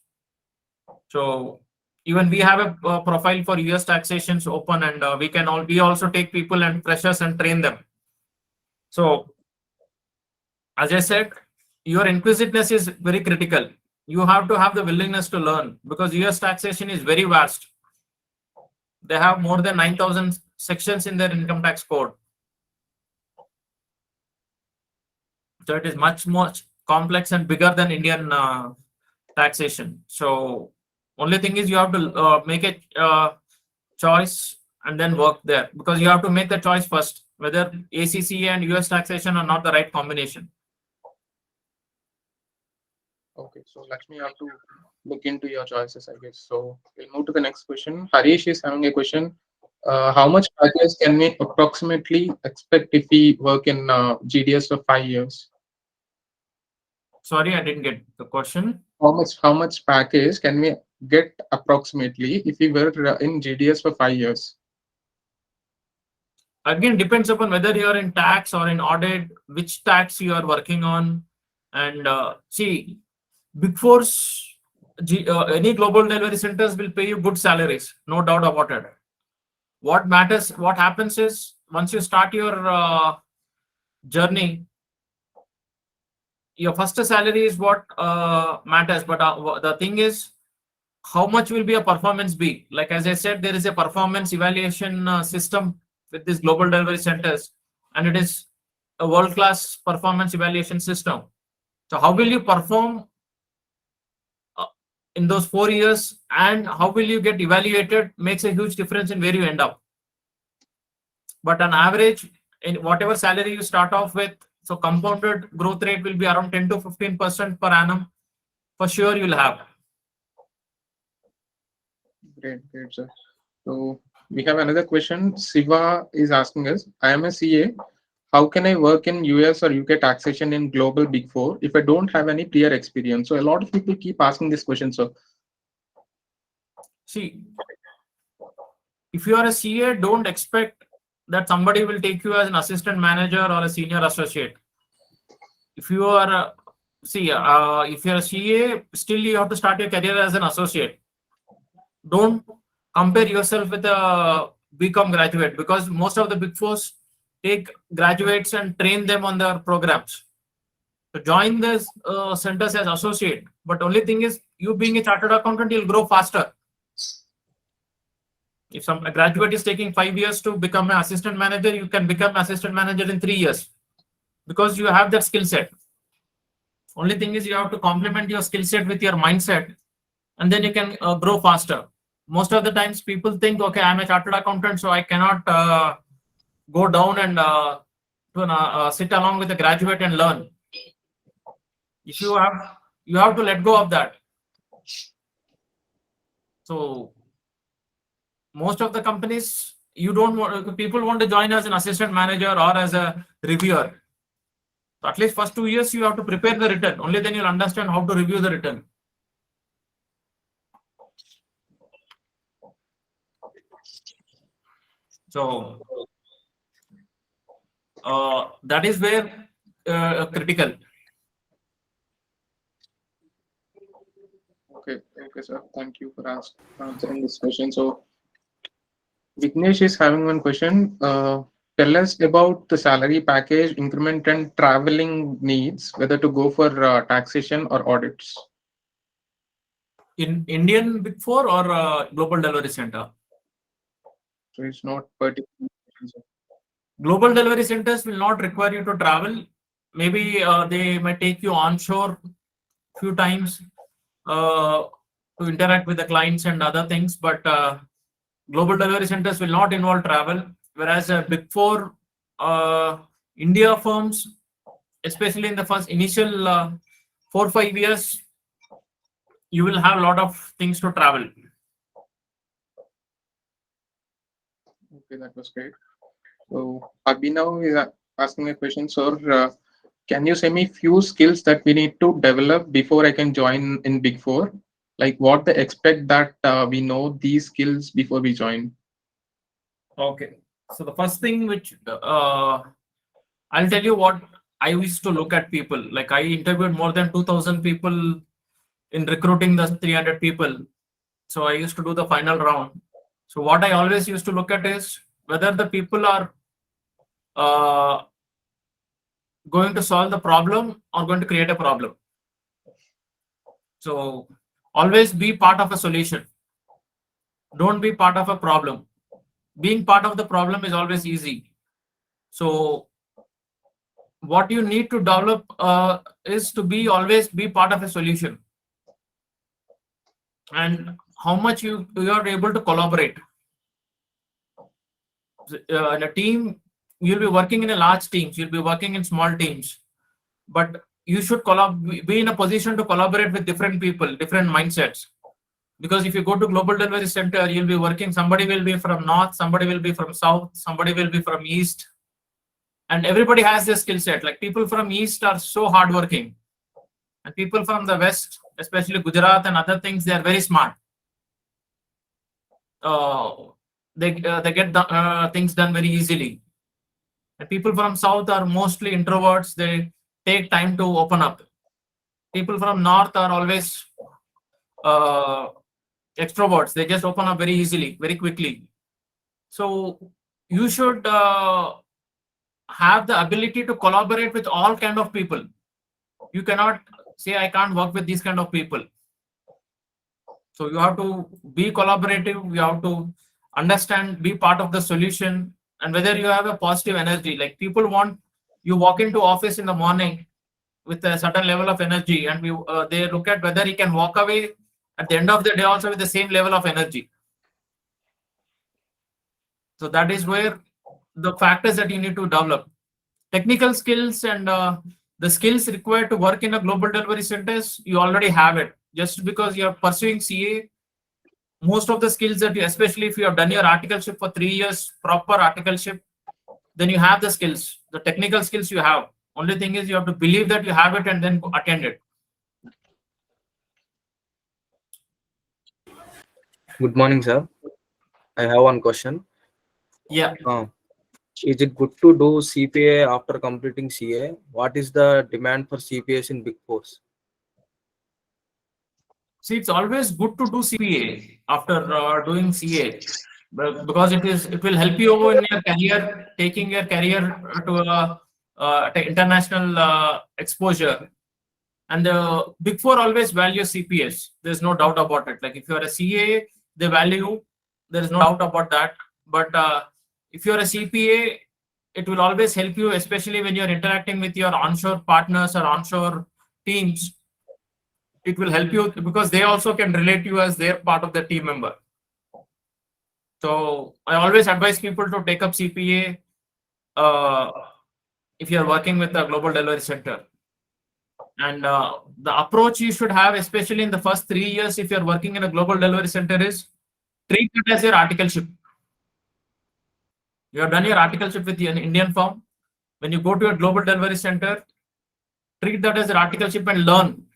So even we have a profile for US taxations open, and we also take people and freshers and train them. So as I said, your inquisitiveness is very critical. You have to have the willingness to learn, because US taxation is very vast. They have more than 9,000 sections in their income tax code. So it is much more complex and bigger than Indian taxation. So only thing is you have to make a choice and then work there, because you have to make the choice first, whether ACCA and US taxation are not the right combination. Okay, so Lakshmi, you have to look into your choices, I guess. So we'll move to the next question. Harish is having a question. How much package can we approximately expect if we work in GDS for 5 years? Sorry, I didn't get the question. How much package can we get approximately if we were in GDS for 5 years? Again, depends upon whether you are in tax or in audit, which tax you are working on. And see, Big4's, any global delivery centers will pay you good salaries, no doubt about it. What matters, what happens is, once you start your journey, your first salary is what matters. But the thing is, how much will be a performance be? Like, as I said, there is a performance evaluation system with these global delivery centers, and it is a world-class performance evaluation system. So how will you perform in those 4 years, and how will you get evaluated makes a huge difference in where you end up. But on average, in whatever salary you start off with, so compounded growth rate will be around 10 to 15% per annum. For sure, you'll have. Great, sir. So we have another question. Siva is asking us, I am a CA. How can I work in US or UK taxation in global Big 4 if I don't have any prior experience? So a lot of people keep asking this question. So See, if you are a CA, don't expect that somebody will take you as an assistant manager or a senior associate. If you are, if you're a CA, still you have to start your career as an associate. Don't compare yourself with a BCom graduate, because most of the Big 4s take graduates and train them on their programs. So join this centers as associate, but only thing is, you being a chartered accountant, you'll grow faster. If a graduate is taking 5 years to become an assistant manager, you can become an assistant manager in 3 years, because you have that skill set. Only thing is, you have to complement your skill set with your mindset, and then you can grow faster. Most of the times people think, okay, I'm a chartered accountant, so I cannot go down and sit along with a graduate and learn. If you have to let go of that. So most of the companies, people want to join as an assistant manager or as a reviewer. So at least first 2 years you have to prepare the return. Only then you'll understand how to review the return. So that is where critical. Okay, sir. Thank you for answering this question. So Vignesh is having one question. Tell us about the salary package, increment, and traveling needs, whether to go for taxation or audits. In Indian Big 4 or Global Delivery Center? So it's not particular. Global delivery centers will not require you to travel. Maybe they might take you onshore few times to interact with the clients and other things, but global delivery centers will not involve travel. Whereas Big 4 India firms, especially in the first initial 4-5 years, you will have a lot of things to travel. Okay, that was great. So Abhinav is asking a question, sir. Can you say me few skills that we need to develop before I can join in Big 4? Like what they expect that we know these skills before we join. Okay. So the first thing which I'll tell you what I used to look at people. Like I interviewed more than 2,000 people in recruiting the 300 people. So I used to do the final round. So what I always used to look at is whether the people are uh, going to solve the problem or going to create a problem. So always be part of a solution. Don't be part of a problem. Being part of the problem is always easy. So what you need to develop is to always be part of a solution, and how much you are able to collaborate. In a team, you'll be working in a large teams, you'll be working in small teams, but you should be in a position to collaborate with different people, different mindsets. Because if you go to global delivery center, you'll be working, somebody will be from north, somebody will be from south, somebody will be from east, and everybody has their skill set. Like people from east are so hardworking, and people from the west, especially Gujarat and other things, they are very smart. They get things done very easily. And people from south are mostly introverts. They take time to open up. People from north are always extroverts. They just open up very easily, very quickly. So you should have the ability to collaborate with all kind of people. You cannot say I can't work with these kind of people. So you have to be collaborative. You have to understand, be part of the solution, and whether you have a positive energy. Like people want you walk into office in the morning with a certain level of energy, and they look at whether he can walk away at the end of the day also with the same level of energy. So that is where the factors that you need to develop. Technical skills and the skills required to work in a global delivery centers, you already have it. Just because you're pursuing CA, most of the skills that you, especially if you have done your articleship for 3 years, proper articleship, then you have the skills, the technical skills you have. Only thing is you have to believe that you have it and then attend it. Good morning, sir. I have one question. Yeah. Is it good to do CPA after completing CA? What is the demand for CPAs in Big Fours? See, it's always good to do CPA after doing CA, because it will help you in your career, taking your career to international exposure. And the Big 4 always value CPS. There's no doubt about it. Like if you're a CA, they value you. There is no doubt about that. But if you're a CPA, it will always help you, especially when you're interacting with your onshore partners or onshore teams. It will help you because they also can relate you as their part of the team member. So I always advise people to take up CPA if you're working with a global delivery center. And the approach you should have, especially in the first 3 years, if you're working in a global delivery center, is treat it as your articleship. You have done your articleship with an Indian firm. When you go to a global delivery center, treat that as your articleship and learn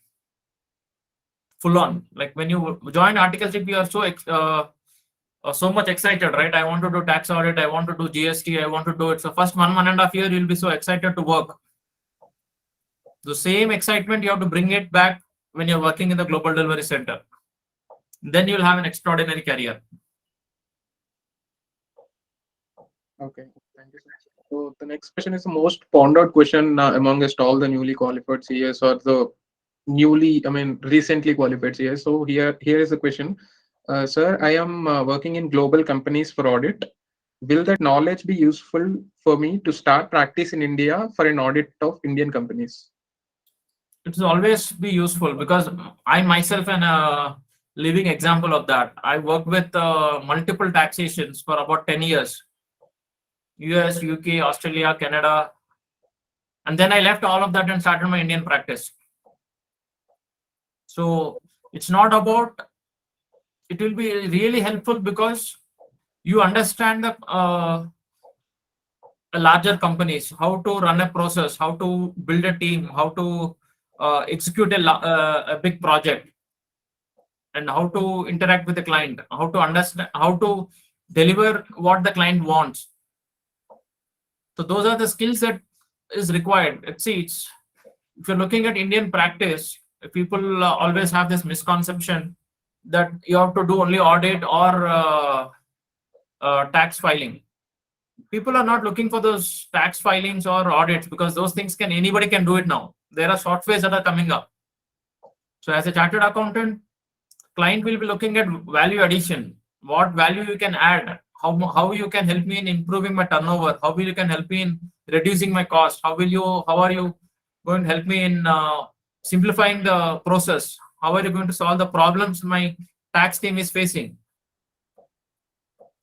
full on. Like when you join articleship, you are so much excited, right? I want to do tax audit, I want to do GST, I want to do it. So first 1.5 year, you'll be so excited to work. The same excitement you have to bring it back when you're working in the global delivery center. Then you'll have an extraordinary career. Okay, thank you, sir. So the next question is the most pondered question amongst all the newly qualified CS or the recently qualified CS. So here is the question. Sir, I am working in global companies for audit. Will that knowledge be useful for me to start practice in India for an audit of Indian companies? It will always be useful because I myself am a living example of that. I worked with multiple taxations for about 10 years. US, UK, Australia, Canada. And then I left all of that and started my Indian practice. So it's not about, it will be really helpful because you understand the larger companies, how to run a process, how to build a team, how to execute a big project, and how to interact with the client, how to understand, how to deliver what the client wants. So those are the skills that is required. See, if you're looking at Indian practice, people always have this misconception that you have to do only audit or tax filing. People are not looking for those tax filings or audits because those things anybody can do it now. There are softwares that are coming up. So as a chartered accountant, client will be looking at value addition. What value you can add? How you can help me in improving my turnover? How will you can help me in reducing my cost? How are you going to help me in simplifying the process? How are you going to solve the problems my tax team is facing?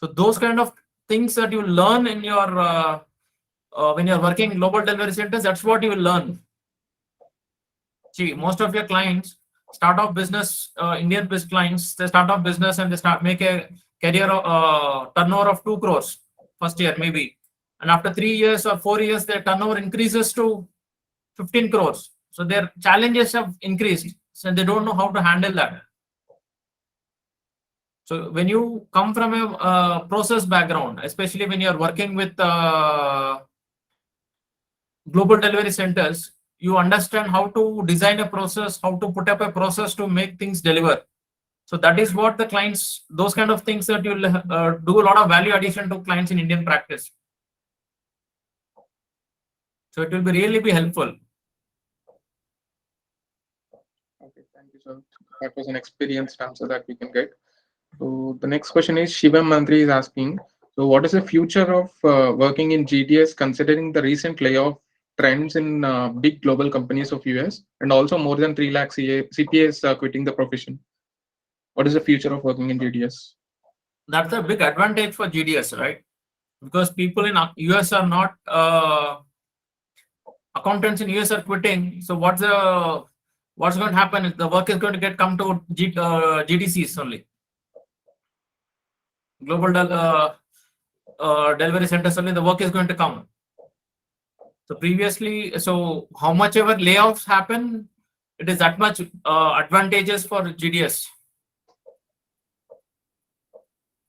So those kind of things that you learn in your when you're working in global delivery centers, that's what you will learn. See, most of your clients start off business, Indian based clients, they start off business and they make a career turnover of 2 crores first year maybe. And after 3 years or 4 years, their turnover increases to 15 crores. So their challenges have increased. So they don't know how to handle that. So when you come from a process background, especially when you're working with global delivery centers, you understand how to design a process, how to put up a process to make things deliver. So that is what the clients, those kind of things that you'll do a lot of value addition to clients in Indian practice. So it will really be helpful. Okay, thank you, sir. That was an experienced answer that we can get. So the next question is Shivam Mantri is asking, so what is the future of working in GDS considering the recent layoff trends in big global companies of US and also more than 3 lakh CPAs quitting the profession? What is the future of working in GDS? That's a big advantage for GDS, right? Because people in US are not accountants in US are quitting. So what's going to happen is the work is going to come to GDCs only. Global delivery centers only, the work is going to come. So previously, so how much ever layoffs happen, it is that much advantageous for GDS.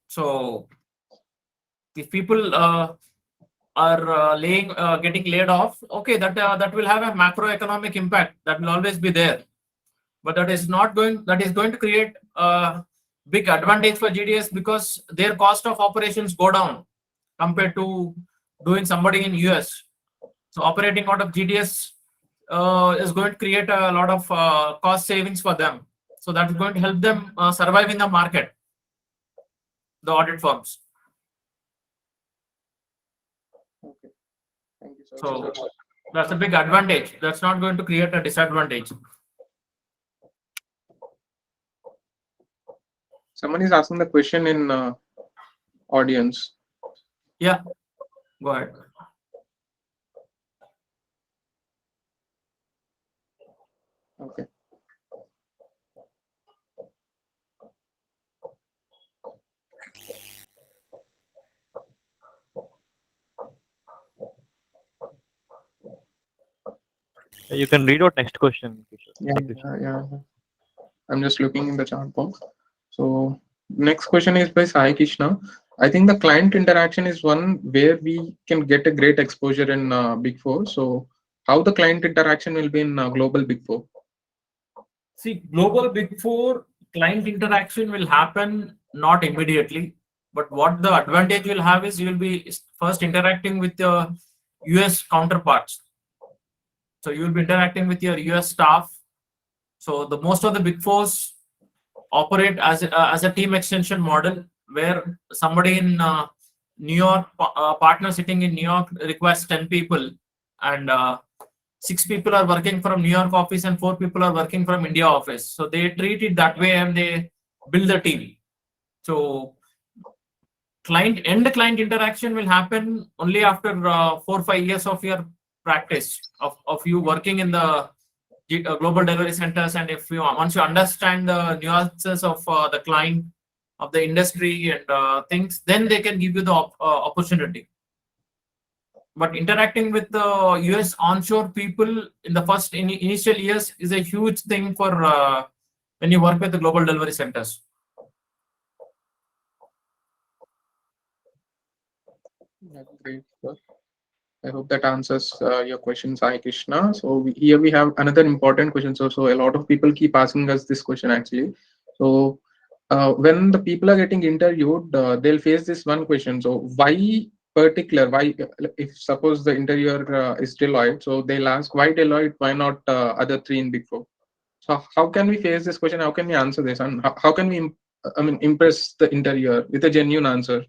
So if people are getting laid off, okay, that will have a macroeconomic impact. That will always be there, but that is going to create a big advantage for GDS because their cost of operations go down compared to doing somebody in US. So operating out of GDS is going to create a lot of cost savings for them. So that is going to help them survive in the market, the audit firms. Okay, thank you, sir. So that's a big advantage. That's not going to create a disadvantage. Someone is asking the question in audience. Yeah, go ahead. Okay. You can read out next question, Yeah, Kishore. yeah. I'm just looking in the chat box. So next question is by Sai Krishna. I think the client interaction is one where we can get a great exposure in Big Four. So how the client interaction will be in global Big Four? See, global Big Four client interaction will happen not immediately, but what the advantage will have is you will be first interacting with your US counterparts. So you will be interacting with your US staff. So the most of the Big Fours operate as a team extension model where somebody in New York, partner sitting in New York requires 10 people, and 6 people are working from New York office and 4 people are working from India office. So they treat it that way and they build the team. So client interaction will happen only after 4 or 5 years of your practice of you working in the global delivery centers, and if you once you understand the nuances of the client, of the industry and things, then they can give you the opportunity. But interacting with the US onshore people in the first initial years is a huge thing for when you work with the global delivery centers. That's great, sir. I hope that answers your question, Sai Krishna. So here we have another important question. So a lot of people keep asking us this question actually. So when the people are getting interviewed, they'll face this one question. So why particular? Why if suppose the interviewer is Deloitte, so they'll ask why Deloitte? Why not other three in Big Four? So how can we face this question? How can we answer this? And how can we, impress the interviewer with a genuine answer?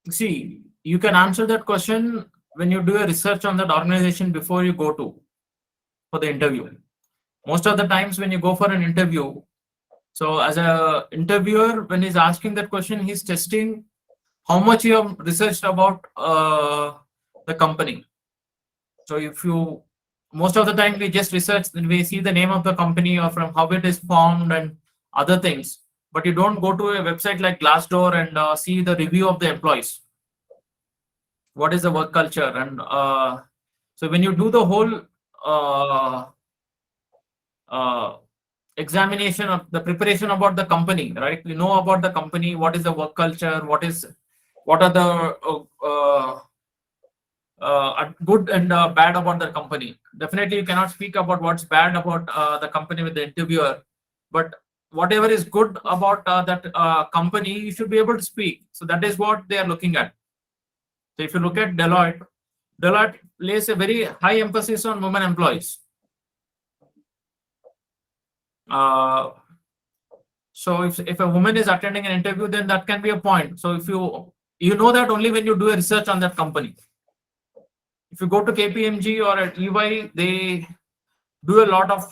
See, you can answer that question when you do a research on that organization before you go to for the interview. Most of the times when you go for an interview, so as a interviewer, when he's asking that question, he's testing how much you have researched about the company. So if you, most of the time we just research, then we see the name of the company or from how it is formed and other things, but you don't go to a website like Glassdoor and see the review of the employees. What is the work culture? And so when you do the whole examination of the preparation about the company, right? You know about the company, what is the work culture, what are the good and bad about the company. Definitely, you cannot speak about what's bad about the company with the interviewer, but whatever is good about that company, you should be able to speak. So that is what they are looking at. So if you look at Deloitte, Deloitte places a very high emphasis on women employees. So if a woman is attending an interview, then that can be a point. So if you know that only when you do a research on that company. If you go to KPMG or at EY, they do a lot of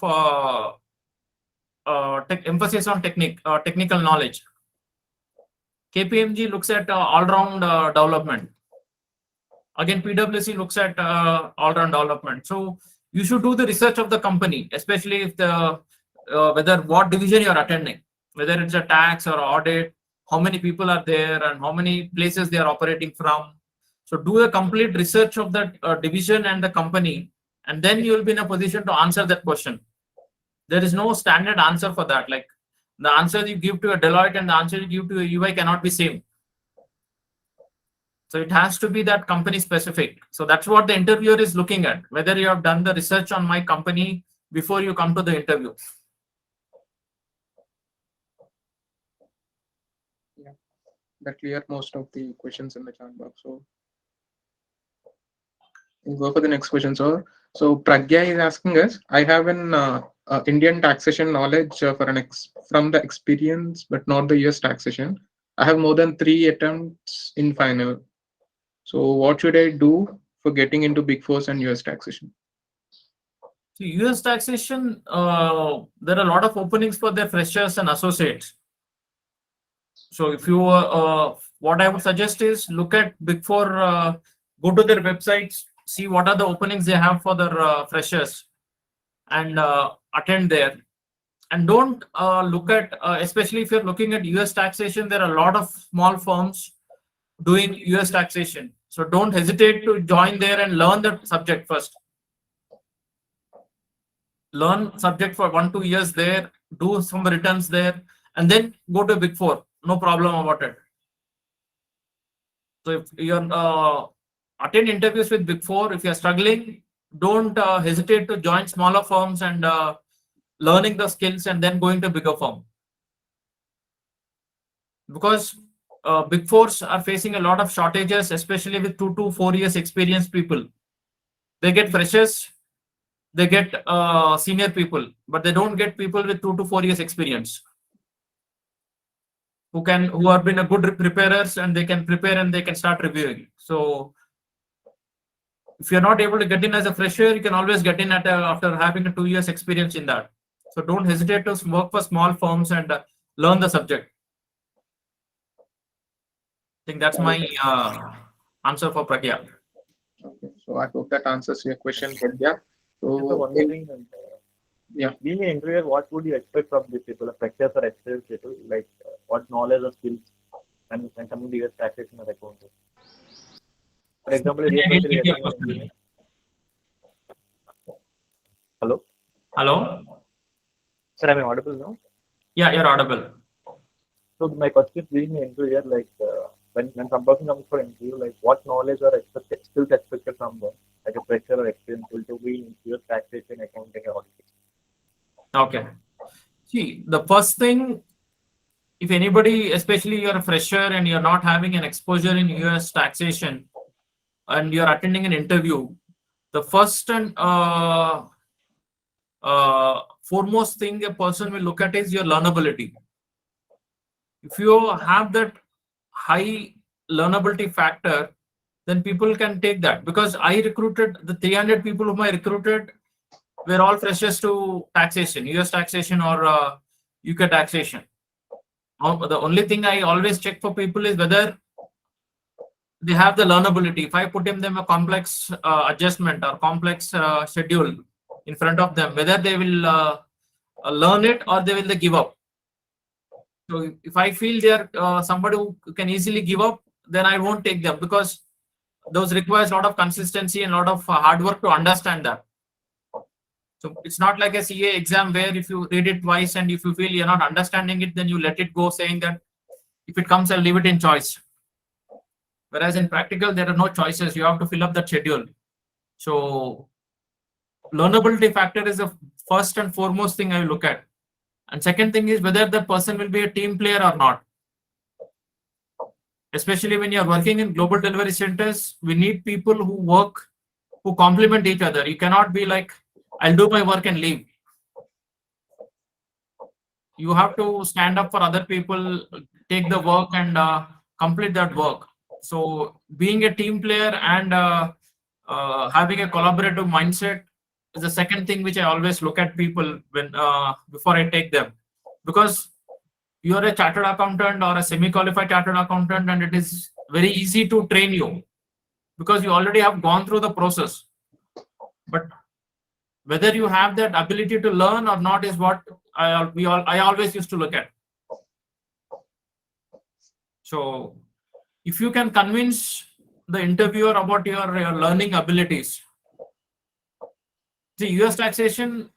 emphasis on technical knowledge. KPMG looks at all-round development. Again, PwC looks at all-round development. So you should do the research of the company, especially if the whether what division you are attending, whether it's a tax or audit, how many people are there, and how many places they are operating from. So do a complete research of that division and the company, and then you will be in a position to answer that question. There is no standard answer for that. Like the answer you give to a Deloitte and the answer you give to a UI cannot be same. So it has to be that company specific. So that's what the interviewer is looking at, whether you have done the research on my company before you come to the interview. Yeah, that cleared most of the questions in the chat box. So we'll go for the next question, sir. So Pragya is asking us, I have an Indian taxation knowledge from the experience, but not the US taxation. I have more than 3 attempts in final. So what should I do for getting into Big Four and US taxation? So US taxation, there are a lot of openings for their freshers and associates. So if you, what I would suggest is look at Big4, go to their websites, see what are the openings they have for their freshers. and attend there. And don't look at, especially if you're looking at US taxation, there are a lot of small firms doing US taxation. So don't hesitate to join there and learn the subject first. Learn subject for 1-2 years there, do some returns there, and then go to Big 4. No problem about it. So if you're attend interviews with Big 4, if you're struggling, don't hesitate to join smaller firms and learning the skills and then going to bigger firm. Because Big 4s are facing a lot of shortages, especially with 2 to 4 years experienced people. They get freshers, they get senior people, but they don't get people with 2 to 4 years experience who have been a good preparers, and they can prepare and they can start reviewing. So if you're not able to get in as a fresher, you can always get in after having a 2 years experience in that. So don't hesitate to work for small firms and learn the subject. I think that's my answer for Pragya. Okay, so I hope that answers your question, Pragya. Just So one more thing. Yeah. Being an interviewer, what would you expect from these people, freshers or experienced people? Like what knowledge or skills and coming to US taxation or accounting? For example, if Can you you're repeat your getting an question? engineer. Hello? Hello? Sir, am I audible now? Yeah, you're audible. So my question is, being an interviewer, like when some person comes for interview, like what knowledge or skills expected from them, like a fresher or experienced people to be in US taxation, accounting, or auditing? Okay. See, the first thing, if anybody, especially you're a fresher and you're not having an exposure in US taxation and you're attending an interview, the first and foremost thing a person will look at is your learnability. If you have that high learnability factor, then people can take that. Because I recruited the 300 people whom I recruited were all freshers to taxation, US taxation or UK taxation. The only thing I always check for people is whether they have the learnability. If I put them a complex adjustment or complex schedule in front of them, whether they will learn it or they will give up. So if I feel they are somebody who can easily give up, then I won't take them, because those requires a lot of consistency and a lot of hard work to understand that. So it's not like a CA exam where if you read it twice and if you feel you're not understanding it, then you let it go, saying that if it comes, I'll leave it in choice. Whereas in practical, there are no choices. You have to fill up that schedule. So learnability factor is the first and foremost thing I look at. And second thing is whether the person will be a team player or not. Especially when you're working in global delivery centers, we need people who complement each other. You cannot be like, I'll do my work and leave. You have to stand up for other people, take the work and complete that work. So being a team player and having a collaborative mindset is the second thing which I always look at people when before I take them. Because you're a chartered accountant or a semi-qualified chartered accountant, and it is very easy to train you because you already have gone through the process. But whether you have that ability to learn or not is what I always used to look at. So if you can convince the interviewer about your learning abilities, see, US taxation,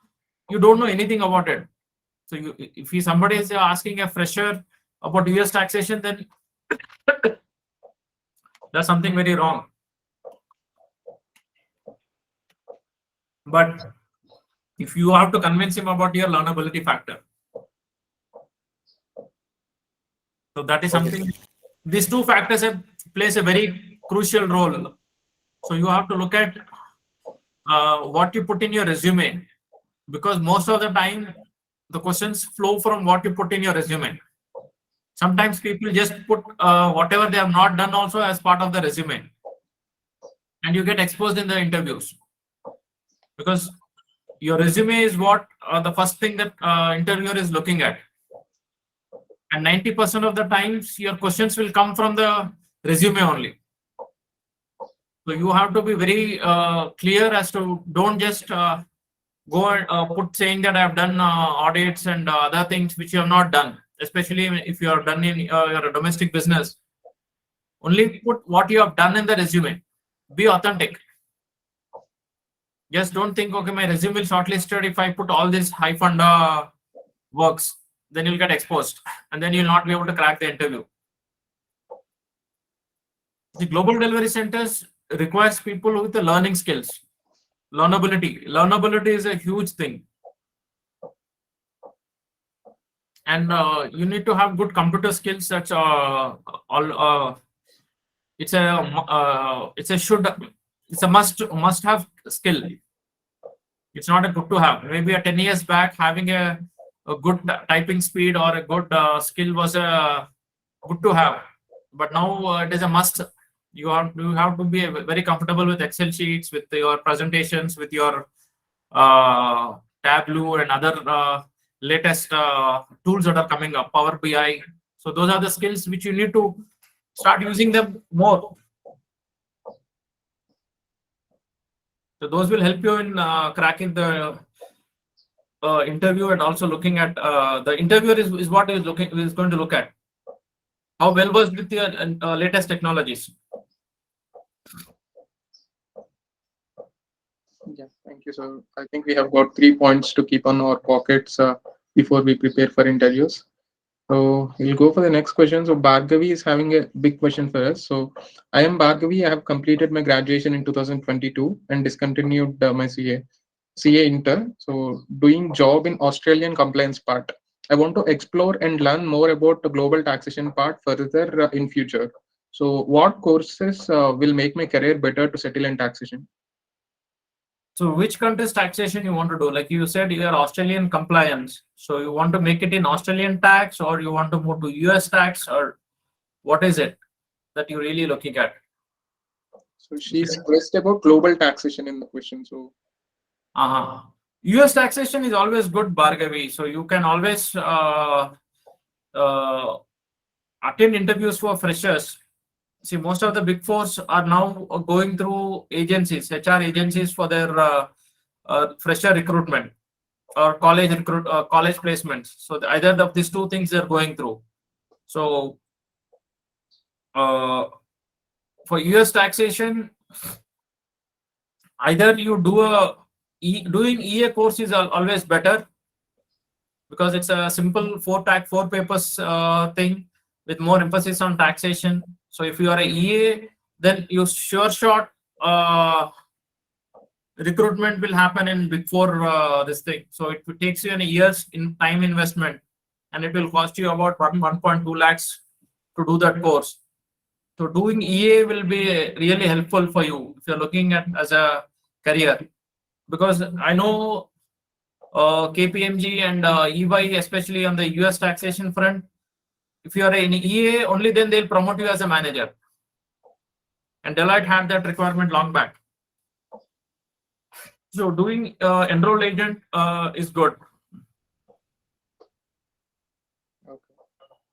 you don't know anything about it. So if somebody is asking a fresher about US taxation, then there's something very wrong. But if you have to convince him about your learnability factor, so that is something. These two factors plays a very crucial role. So you have to look at what you put in your resume, because most of the time the questions flow from what you put in your resume. Sometimes people just put whatever they have not done also as part of the resume, and you get exposed in the interviews, because your resume is what the first thing that interviewer is looking at, and 90% of the times your questions will come from the resume only. So you have to be very clear as to, don't just go and put saying that I have done audits and other things which you have not done, especially if you are done in your domestic business. Only put what you have done in the resume. Be authentic. Just don't think, okay, my resume will shortlisted if I put all these high fund works, then you'll get exposed and then you'll not be able to crack the interview. The global delivery centers requires people with the learning skills, learnability. Learnability is a huge thing. And you need to have good computer skills. That's all. It's a must have skill. It's not a good to have. Maybe 10 years back, having a good typing speed or a good skill was a good to have, but now it is a must. You have to be very comfortable with Excel sheets, with your presentations, with your Tableau and other latest tools that are coming up, Power BI. So those are the skills which you need to start using them more. So those will help you in cracking the interview, and also looking at the interviewer is what is going to look at how well versed with your latest technologies. Yeah, thank you. So I think we have got 3 points to keep on our pockets before we prepare for interviews. So we'll go for the next question. So Bhargavi is having a big question for us. So I am Bhargavi. I have completed my graduation in 2022 and discontinued my CA intern. So doing job in Australian compliance part. I want to explore and learn more about the global taxation part further in future. So what courses will make my career better to settle in taxation? So which country's taxation you want to do? Like you said, you are Australian compliance. So you want to make it in Australian tax, or you want to move to US tax, or what is it that you're really looking at? So she's pressed about global taxation in the question. So US taxation is always good, Bhargavi. So you can always attend interviews for freshers. See, most of the Big Fours are now going through agencies, HR agencies, for their fresher recruitment or college placements. So either of these two things they're going through. So for US taxation, either you do doing EA course is always better, because it's a simple four papers thing with more emphasis on taxation. So if you are a EA, then you short recruitment will happen in Big 4 this thing. So it takes you a year's in time investment, and it will cost you about 1.2 lakhs to do that course. So doing EA will be really helpful for you if you're looking at as a career, because I know KPMG and EY, especially on the US taxation front, if you are an EA, only then they'll promote you as a manager. And Deloitte had that requirement long back. So doing enroll agent is good. okay.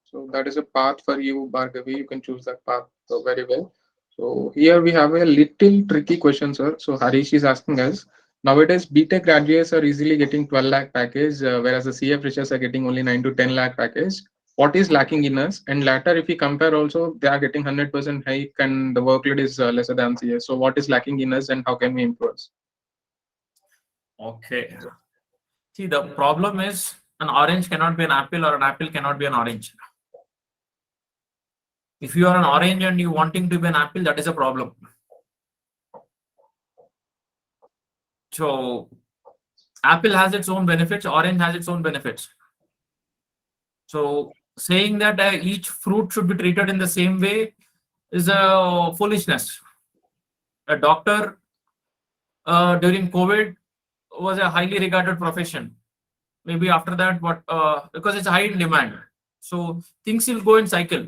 So that is a path for you, Bhargavi. You can choose that path very well. So here we have a little tricky question, sir. So Harish is asking us, nowadays BTech graduates are easily getting 12 lakh package, whereas the CA freshers are getting only 9 to 10 lakh package. What is lacking in us? And later, if we compare also, they are getting 100% hike and the workload is lesser than CA. So what is lacking in us and how can we improve? Okay. See, the problem is an orange cannot be an apple, or an apple cannot be an orange. If you are an orange and you wanting to be an apple, that is a problem. So apple has its own benefits, orange has its own benefits. So saying that each fruit should be treated in the same way is a foolishness. A doctor during COVID was a highly regarded profession. Maybe after that, but because it's high in demand, so things will go in cycle.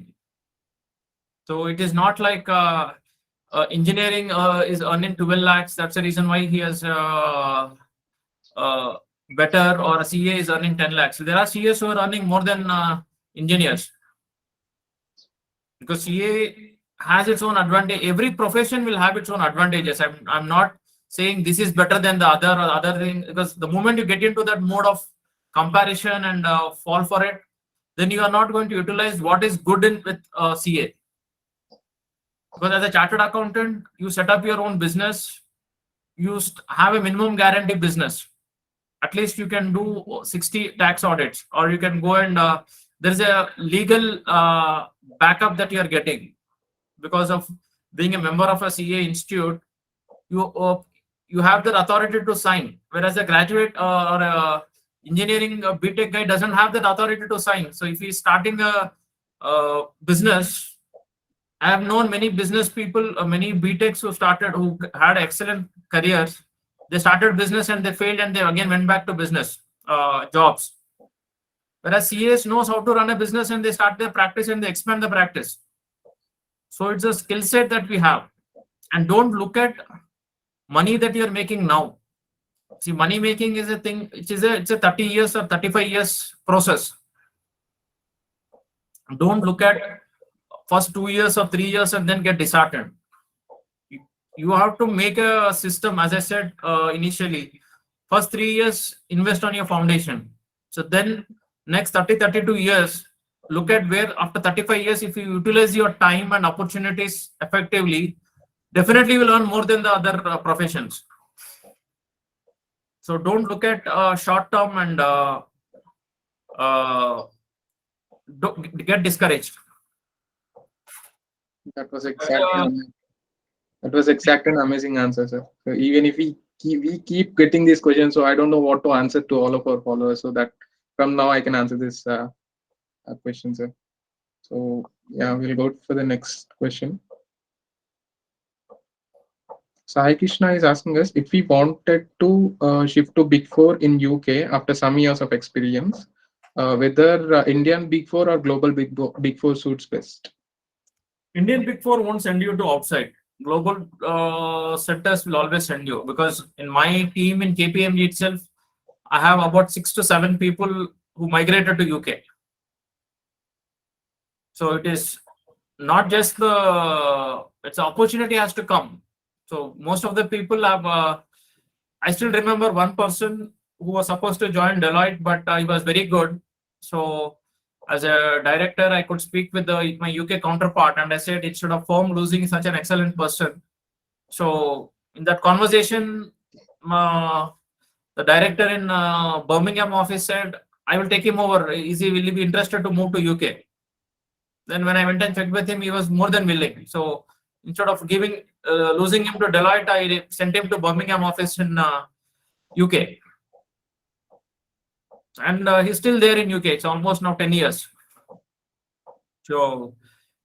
So it is not like engineering is earning 12 lakhs. That's the reason why he has better, or a CA is earning 10 lakhs. So there are CAs who are earning more than engineers, because CA has its own advantage. Every profession will have its own advantages. I'm not saying this is better than the other thing, because the moment you get into that mode of comparison and fall for it, then you are not going to utilize what is good in with CA. Because as a chartered accountant, you set up your own business, you have a minimum guarantee business. At least you can do 60 tax audits, or you can go and there's a legal backup that you are getting because of being a member of a CA institute. You have the authority to sign, whereas a graduate or a engineering BTech guy doesn't have that authority to sign. So if he's starting a business, I have known many business people, many BTechs who had excellent careers. They started business and they failed, and they again went back to business jobs. Whereas CAs knows how to run a business, and they start their practice and they expand the practice. So it's a skill set that we have. And don't look at money that you're making now. See, money making is a thing, it's a 30 years or 35 years process. Don't look at first 2 years or 3 years and then get disheartened. You have to make a system, as I said initially. First 3 years, invest on your foundation. So then next 32 years, look at where after 35 years, if you utilize your time and opportunities effectively, definitely will earn more than the other professions. So don't look at short term and don't get discouraged. That was exactly an amazing answer, sir. So even if we keep getting these questions, so I don't know what to answer to all of our followers. So that from now I can answer this question, sir. So yeah, we'll go for the next question. Sai Krishna is asking us if we wanted to shift to Big 4 in UK after some years of experience, whether Indian Big 4 or global Big 4 suits best. Indian Big 4 won't send you to outside. Global centers will always send you, because in my team in KPMG itself, I have about 6 to 7 people who migrated to UK. So it is not just it's opportunity has to come. So most of the people have, I still remember one person who was supposed to join Deloitte, but he was very good. So as a director, I could speak with my UK counterpart, and I said, instead of firm losing such an excellent person. So in that conversation, the director in Birmingham office said, I will take him over. Will he be interested to move to UK? Then when I went and checked with him, he was more than willing. So instead of losing him to Deloitte, I sent him to Birmingham office in UK. And he's still there in UK. It's almost now 10 years. So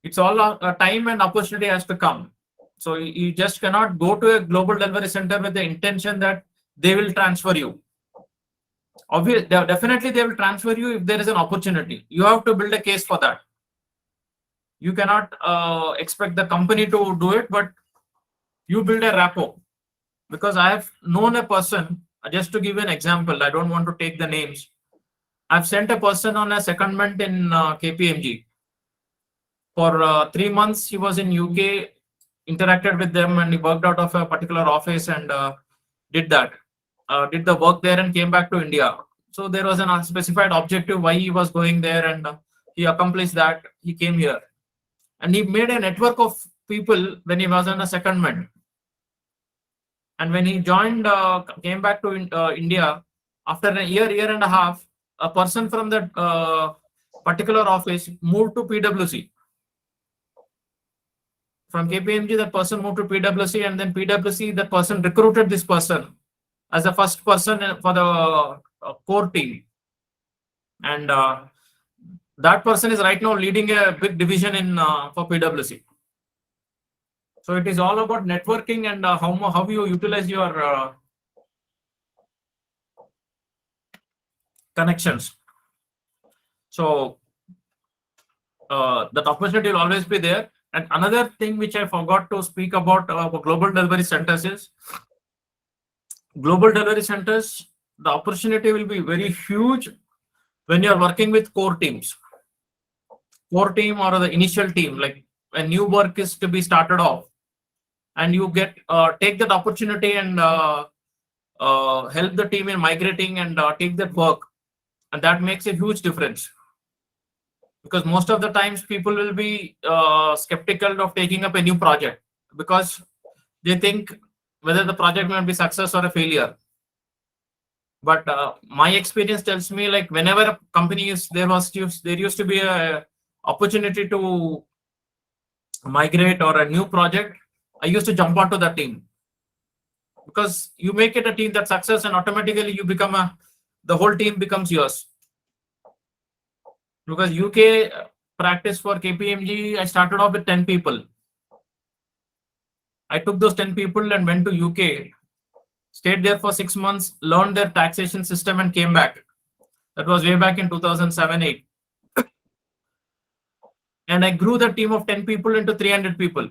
it's all time and opportunity has to come. So you just cannot go to a global delivery center with the intention that they will transfer you. Obviously, definitely they will transfer you if there is an opportunity. You have to build a case for that. You cannot expect the company to do it, but you build a rapport. Because I have known a person, just to give you an example, I don't want to take the names. I've sent a person on a secondment in KPMG. For 3 months, he was in UK, interacted with them, and he worked out of a particular office and did the work there and came back to India. So there was an specified objective why he was going there, and he accomplished that. He came here. And he made a network of people when he was on a secondment. And when he joined, came back to India, after a year and a half, a person from that particular office moved to PwC. From KPMG, that person moved to PwC, and then PwC, that person recruited this person as the first person for the core team. And that person is right now leading a big division in for PwC. So it is all about networking and how you utilize your connections. So that opportunity will always be there. And another thing which I forgot to speak about global delivery centers is global delivery centers. The opportunity will be very huge when you are working with core teams. Core team or the initial team, like when new work is to be started off. and you get take that opportunity and help the team in migrating and take that work, and that makes a huge difference. Because most of the times people will be skeptical of taking up a new project because they think whether the project might be success or a failure. But my experience tells me, like, whenever a company is there used to be a opportunity to migrate or a new project, I used to jump onto that team, because you make it a team that success and automatically you become the whole team becomes yours. Because UK practice for KPMG, I started off with 10 people. I took those 10 people and went to UK, stayed there for 6 months, learned their taxation system and came back. That was way back in 2007-8. And I grew the team of 10 people into 300 people.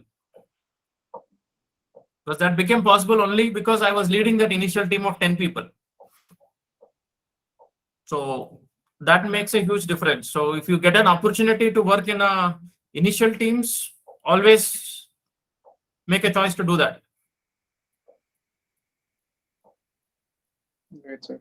Because that became possible only because I was leading that initial team of 10 people. So that makes a huge difference. So if you get an opportunity to work in initial teams, always make a choice to do that. Great, sir.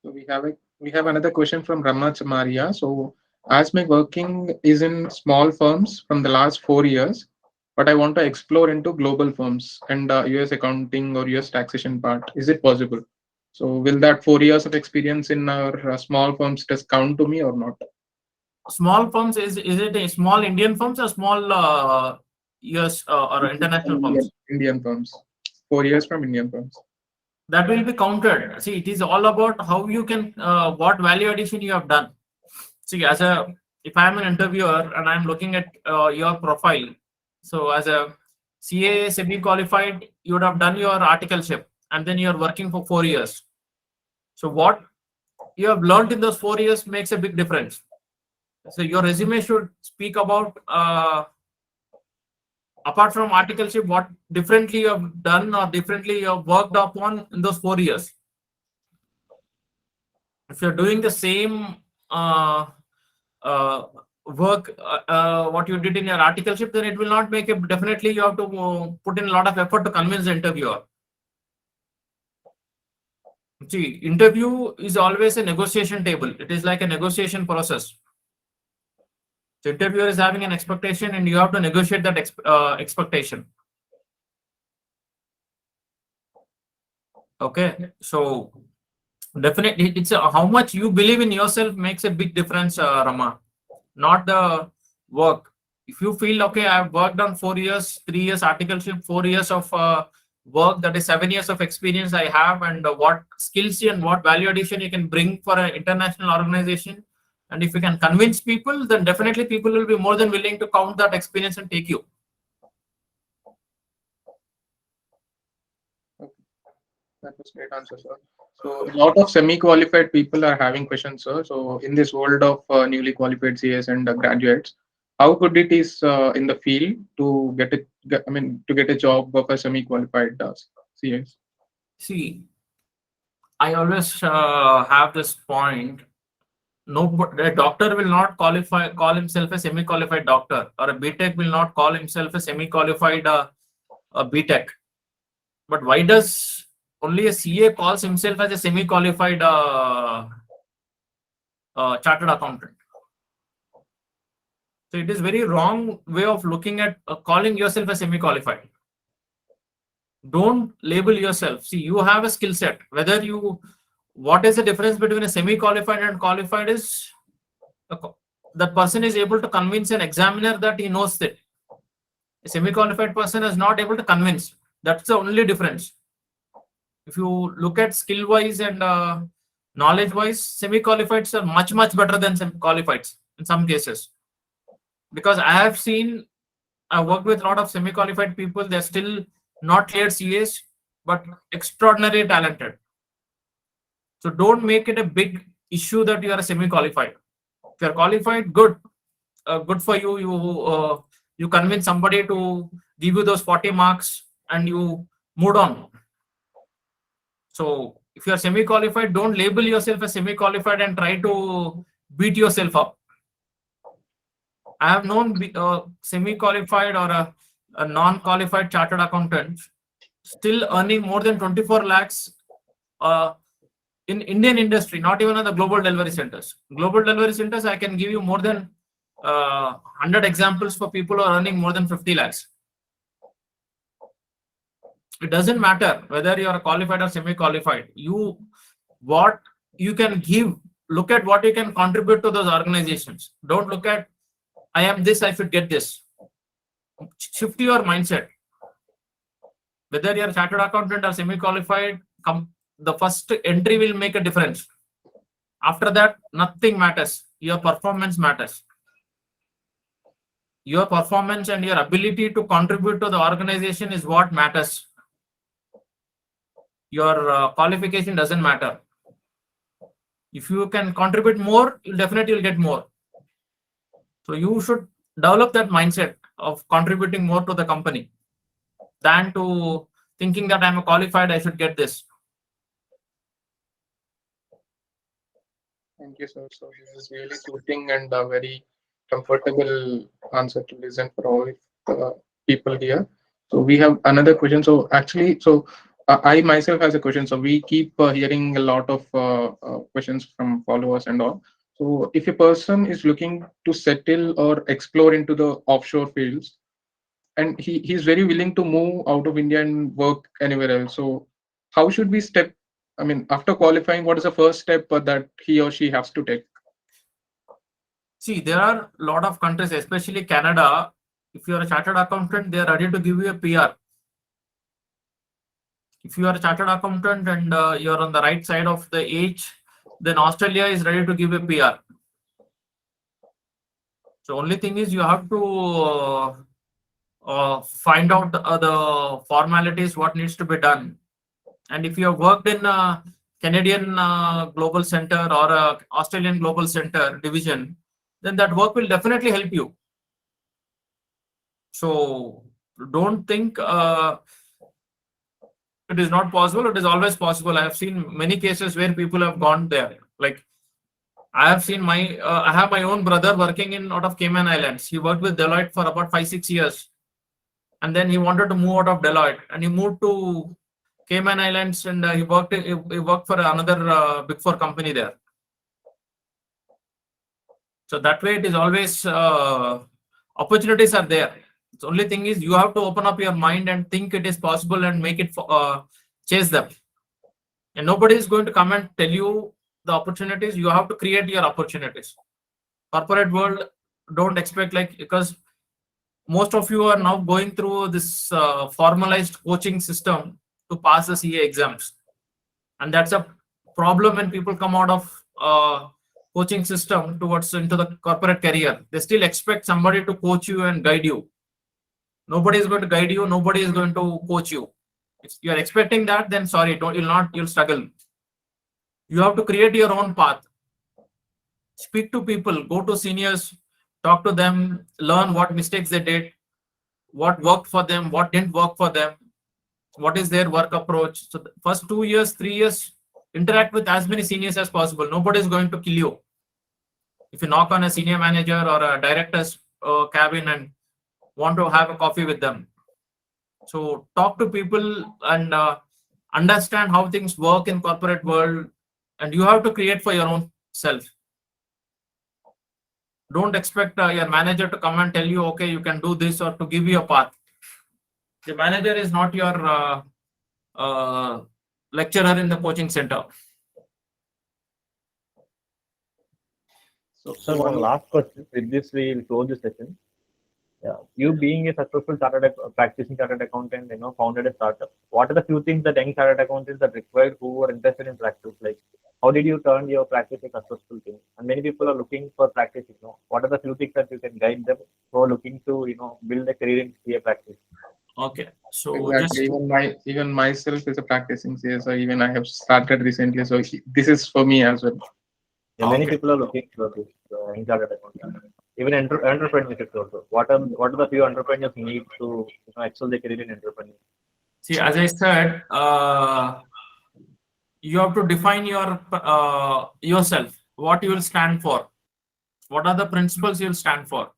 So we have another question from Rama Chamaria. So as my working is in small firms from the last 4 years, but I want to explore into global firms and US accounting or US taxation part. Is it possible? So will that 4 years of experience in our small firms just count to me or not? Small firms, is it a small Indian firms or small US or international firms? Indian firms. 4 years from Indian firms. That will be counted. See, it is all about how you can, what value addition you have done. See, if I am an interviewer and I am looking at your profile, so as a CA semi-qualified, you would have done your articleship and then you are working for 4 years. So what you have learned in those 4 years makes a big difference. So your resume should speak about, apart from articleship, what differently you have done or differently you have worked upon in those 4 years. If you're doing the same work, what you did in your articleship, then it will not make it. Definitely, you have to put in a lot of effort to convince the interviewer. See, interview is always a negotiation table. It is like a negotiation process. The interviewer is having an expectation, and you have to negotiate that expectation. Okay, so definitely, it's how much you believe in yourself makes a big difference, Rama. Not the work. If you feel, okay, I've worked on 4 years, 3 years articleship, 4 years of work, that is 7 years of experience I have, and what skills and what value addition you can bring for an international organization. And if you can convince people, then definitely people will be more than willing to count that experience and take you. That was great answer, sir. So a lot of semi-qualified people are having questions, sir. So in this world of newly qualified CS and graduates, how good it is in the field to get a job of a semi-qualified CS? See, I always have this point. No, a doctor will not call himself a semi-qualified doctor, or a BTech will not call himself a semi-qualified BTech. But why does only a CA calls himself as a semi-qualified chartered accountant? So it is very wrong way of looking at calling yourself a semi-qualified. Don't label yourself. See, you have a skill set. What is the difference between a semi-qualified and qualified is that person is able to convince an examiner that he knows it. A semi-qualified person is not able to convince. That's the only difference. If you look at skill-wise and knowledge-wise, semi-qualifieds are much, much better than qualifieds in some cases. Because I worked with a lot of semi-qualified people. They're still not cleared CAs, but extraordinarily talented. So don't make it a big issue that you are a semi-qualified. If you're qualified, good. Good for you. You convince somebody to give you those 40 marks and you moved on. So if you are semi-qualified, don't label yourself as semi-qualified and try to beat yourself up. I have known semi-qualified or a non-qualified chartered accountant still earning more than 24 lakhs in Indian industry, not even on the global delivery centers. Global delivery centers, I can give you more than 100 examples for people who are earning more than 50 lakhs. It doesn't matter whether you are qualified or semi-qualified. What you can give, look at what you can contribute to those organizations. Don't look at, I am this, I should get this. Shift your mindset. Whether you're a chartered accountant or semi-qualified, the first entry will make a difference. After that, nothing matters. Your performance matters. Your performance and your ability to contribute to the organization is what matters. Your qualification doesn't matter. If you can contribute more, you definitely will get more. So you should develop that mindset of contributing more to the company than to thinking that I'm a qualified, I should get this. Thank you, sir. So this is really soothing and a very comfortable answer to listen for all people here. So we have another question. So actually, I myself has a question. So we keep hearing a lot of questions from followers and all. So if a person is looking to settle or explore into the offshore fields, and he's very willing to move out of India and work anywhere else. So how should we step? I mean, after qualifying, what is the first step that he or she has to take? See, there are a lot of countries, especially Canada. If you are a chartered accountant, they are ready to give you a PR. If you are a chartered accountant and you're on the right side of the age, then Australia is ready to give a PR. So only thing is you have to find out the formalities, what needs to be done. And if you have worked in a Canadian Global Center or a Australian Global Center division, then that work will definitely help you. So don't think it is not possible. It is always possible. I have seen many cases where people have gone there. Like I have seen I have my own brother working in out of Cayman Islands. He worked with Deloitte for about 5-6 years. And then he wanted to move out of Deloitte and he moved to Cayman Islands and he worked for another Big 4 company there. So that way it is always opportunities are there. The only thing is you have to open up your mind and think it is possible and make it chase them. And nobody is going to come and tell you the opportunities. You have to create your opportunities. Corporate world, don't expect because most of you are now going through this formalized coaching system to pass the CA exams. And that's a problem when people come out of coaching system into the corporate career. They still expect somebody to coach you and guide you. Nobody is going to guide you. Nobody is going to coach you. If you are expecting that, then sorry, you'll struggle. You have to create your own path. Speak to people, go to seniors, talk to them, learn what mistakes they did, what worked for them, what didn't work for them, what is their work approach. So the first 2 years, 3 years, interact with as many seniors as possible. Nobody is going to kill you. If you knock on a senior manager or a director's cabin and want to have a coffee with them. So talk to people and understand how things work in corporate world, and you have to create for your own self. Don't expect your manager to come and tell you, okay, you can do this, or to give you a path. The manager is not your lecturer in the coaching center. So one last question. With this, we will close the session. Yeah, you being a successful practicing chartered accountant, founded a startup. What are the few things that young chartered accountants that required who are interested in practice? Like, how did you turn your practice a successful thing? And many people are looking for practice. What are the few things that you can guide them who are looking to, build a career in CA practice? Okay, so Exactly. Even myself is a practicing CA, so even I have started recently. So this is for me as well. Yeah, many people are looking for this young chartered accountant. Even entrepreneurship also. What are the few entrepreneurs need to excel their career in entrepreneurship? See, as I said, you have to define yourself, what you will stand for, what are the principles you will stand for.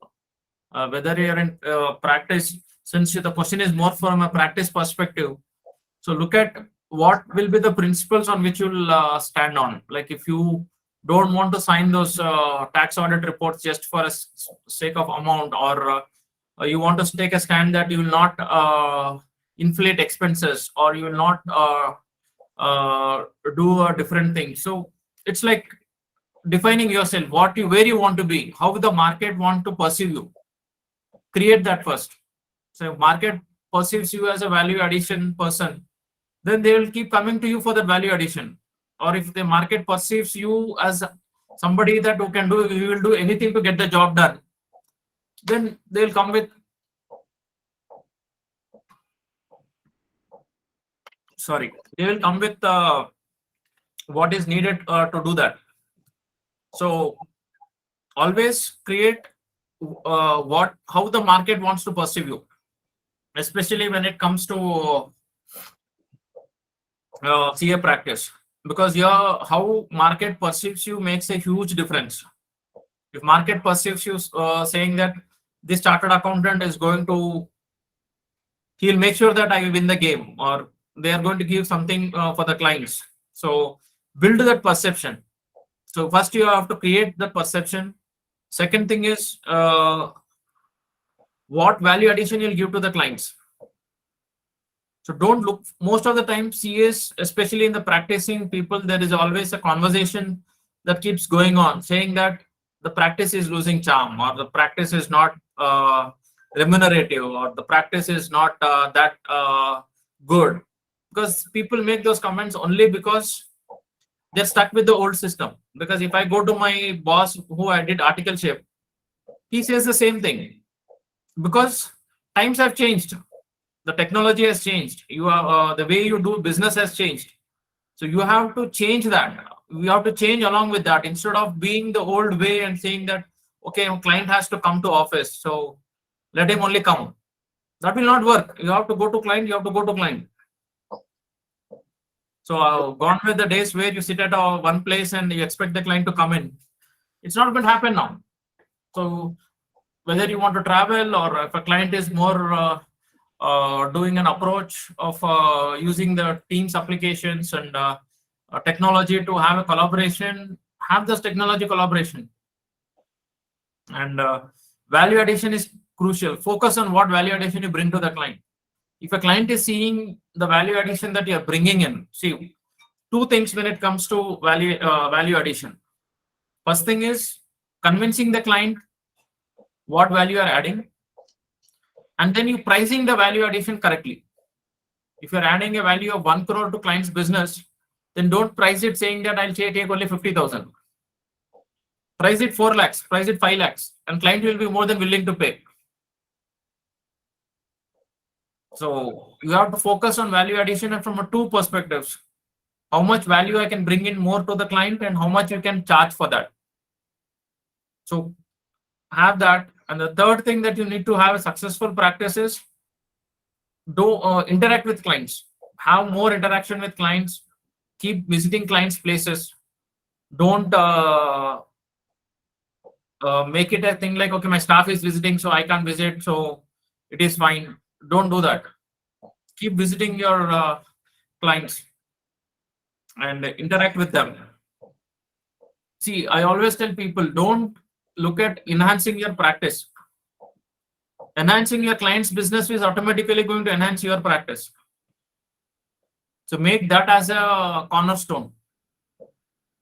Whether you're in practice, since the question is more from a practice perspective, so look at what will be the principles on which you'll stand on. Like if you don't want to sign those tax audit reports just for a sake of amount, or you want to take a stand that you will not inflate expenses, or you will not do a different thing. So it's like defining yourself, where you want to be, how the market want to perceive you. Create that first. So if market perceives you as a value addition person, then they will keep coming to you for that value addition. Or if the market perceives you as somebody that who can do, you will do anything to get the job done, then they will come with, they will come with what is needed to do that. So always create how the market wants to perceive you, especially when it comes to CA practice, because how market perceives you makes a huge difference. If market perceives you saying that this chartered accountant is going to, he'll make sure that I will win the game, or they are going to give something for the clients. So build that perception. So first you have to create the perception. Second thing is what value addition you'll give to the clients. So don't look, most of the time CAs, especially in the practicing people, there is always a conversation that keeps going on saying that the practice is losing charm, or the practice is not remunerative, or the practice is not that good. Because people make those comments only because they're stuck with the old system. Because if I go to my boss who I did articleship, he says the same thing. Because times have changed. The technology has changed. You are the way you do business has changed. So you have to change that. You have to change along with that. Instead of being the old way and saying that, okay, a client has to come to office, so let him only come. That will not work. You have to go to client. You have to go to client. So gone with the days where you sit at one place and you expect the client to come in. It's not going to happen now. So whether you want to travel, or if a client is more doing an approach of using the Teams applications and technology to have a collaboration, have this technology collaboration. And value addition is crucial. Focus on what value addition you bring to the client. If a client is seeing the value addition that you're bringing in, see, two things when it comes to value addition. First thing is convincing the client what value you are adding, and then you pricing the value addition correctly. If you're adding a value of 1 crore to client's business, then don't price it saying that I'll take only 50,000. Price it 4 lakhs, price it 5 lakhs, and client will be more than willing to pay. So you have to focus on value addition and from two perspectives. How much value I can bring in more to the client, and how much you can charge for that. So have that. And the third thing that you need to have a successful practice is interact with clients. Have more interaction with clients. Keep visiting clients' places. Don't make it a thing like, okay, my staff is visiting, so I can't visit, so it is fine. Don't do that. Keep visiting your clients and interact with them. See, I always tell people, don't look at enhancing your practice. Enhancing your client's business is automatically going to enhance your practice. So make that as a cornerstone.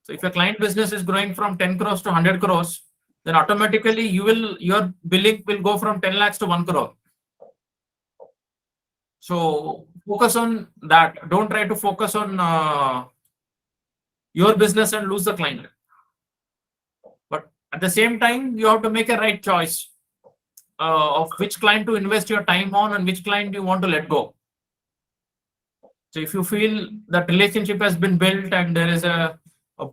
So if your client business is growing from 10 crores to 100 crores, then automatically your billing will go from 10 lakhs to 1 crore. So focus on that. Don't try to focus on your business and lose the client. But at the same time, you have to make a right choice of which client to invest your time on and which client you want to let go. So if you feel that relationship has been built and there is a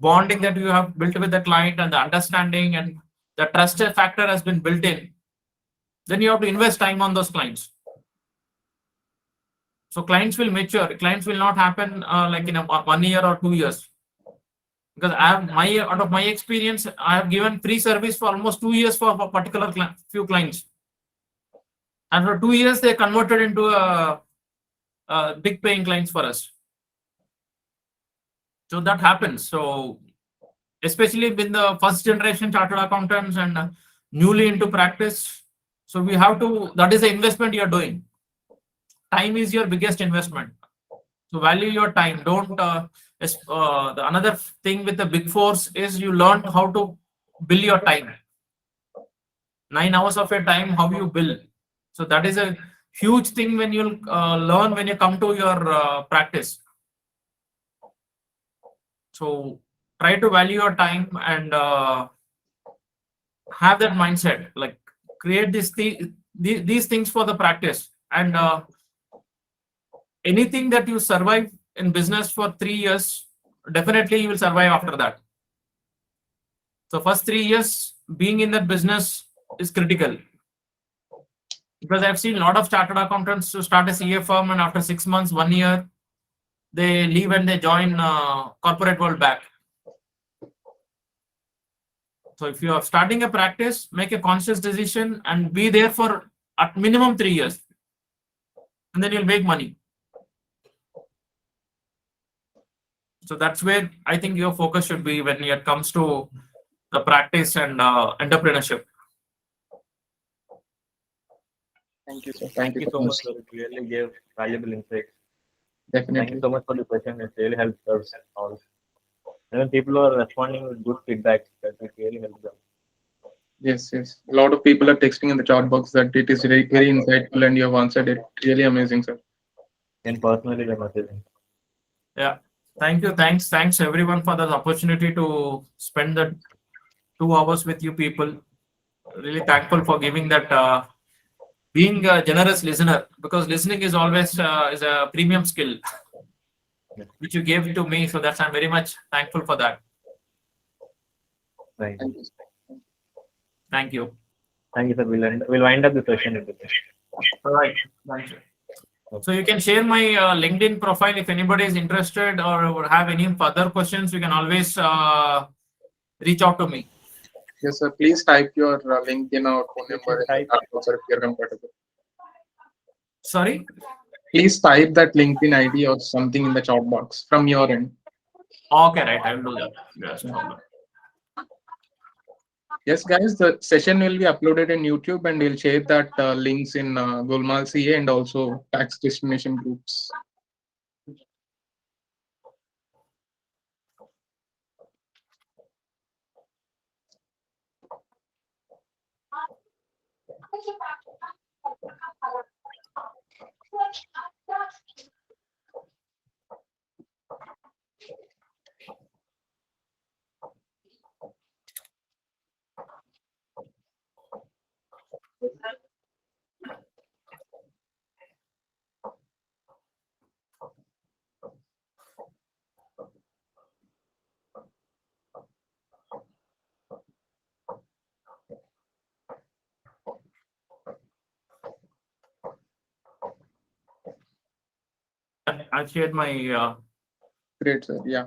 bonding that you have built with the client, and the understanding and the trust factor has been built in, then you have to invest time on those clients. So clients will mature. Clients will not happen like in 1 year or 2 years. Because out of my experience, I have given free service for almost 2 years for a particular few clients. And for 2 years, they converted into a big paying clients for us. So that happens. So especially with the first generation chartered accountants and newly into practice. So we have to, that is the investment you're doing. Time is your biggest investment. So value your time. Don't, the another thing with the big fours is you learn how to bill your time. 9 hours of your time, how you bill. So that is a huge thing when you'll learn when you come to your practice. So try to value your time and have that mindset, like create these things for the practice. And anything that you survive in business for 3 years, definitely you will survive after that. So first 3 years being in that business is critical, because I've seen a lot of chartered accountants to start a CA firm and after 6 months, 1 year, they leave and they join corporate world back. So if you are starting a practice, make a conscious decision and be there for at minimum 3 years, and then you'll make money. So that's where I think your focus should be when it comes to the practice and entrepreneurship. Thank you, sir. Thank you so much, sir. It really gave valuable insights. Thank you Definitely. so much for the question. It really helps us all. And when people are responding with good feedback, that it really helps them. Yes, yes. A lot of people are texting in the chat box that it is very, very insightful and you have answered it. Really amazing, sir. And personally, the messaging. Yeah. Thank you. Thanks everyone for the opportunity to spend the 2 hours with you people. Really thankful for giving that, being a generous listener, because listening is always is a premium skill which you gave to me. So that's, I'm very much thankful for that. Thank Thank you. you. Thank you. Thank you, sir. We'll wind up the session with this. All right. Thank you. So you can share my LinkedIn profile if anybody is interested or have any further questions. You can always reach out to me. Yes, sir. Please type your LinkedIn or phone You number can in the type. chat box if you're comfortable. Sorry. Please type that LinkedIn ID or something in the chat box from your end. Okay, right. I will do that. Yes, no problem. Yes, guys, the session will be uploaded in YouTube and we'll share that links in Golmal CA and also tax destination groups. I shared my Great, sir. Yeah.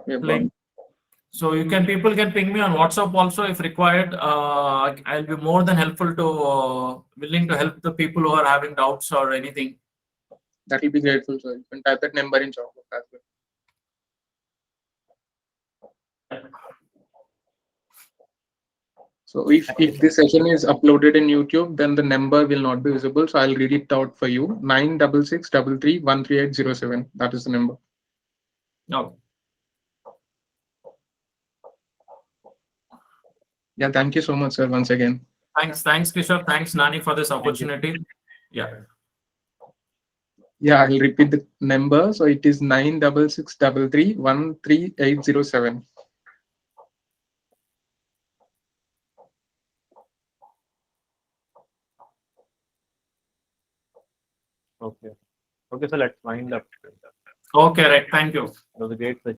We have link. So people can ping me on WhatsApp also if required. I'll be more than helpful to willing to help the people who are having doubts or anything. That will be grateful, sir. You can type that number in chat box as well. So if this session is uploaded in YouTube, then the number will not be visible. So I'll read it out for you. 96633133807. That is the number. No. Yeah, thank you so much, sir, once again. Thanks, Kishore. Thanks, Nani, for this opportunity. Yeah. Yeah, I'll repeat the number. So it is 96633133807. Okay. Okay, so let's wind up. Okay, right. Thank you. It was a great session.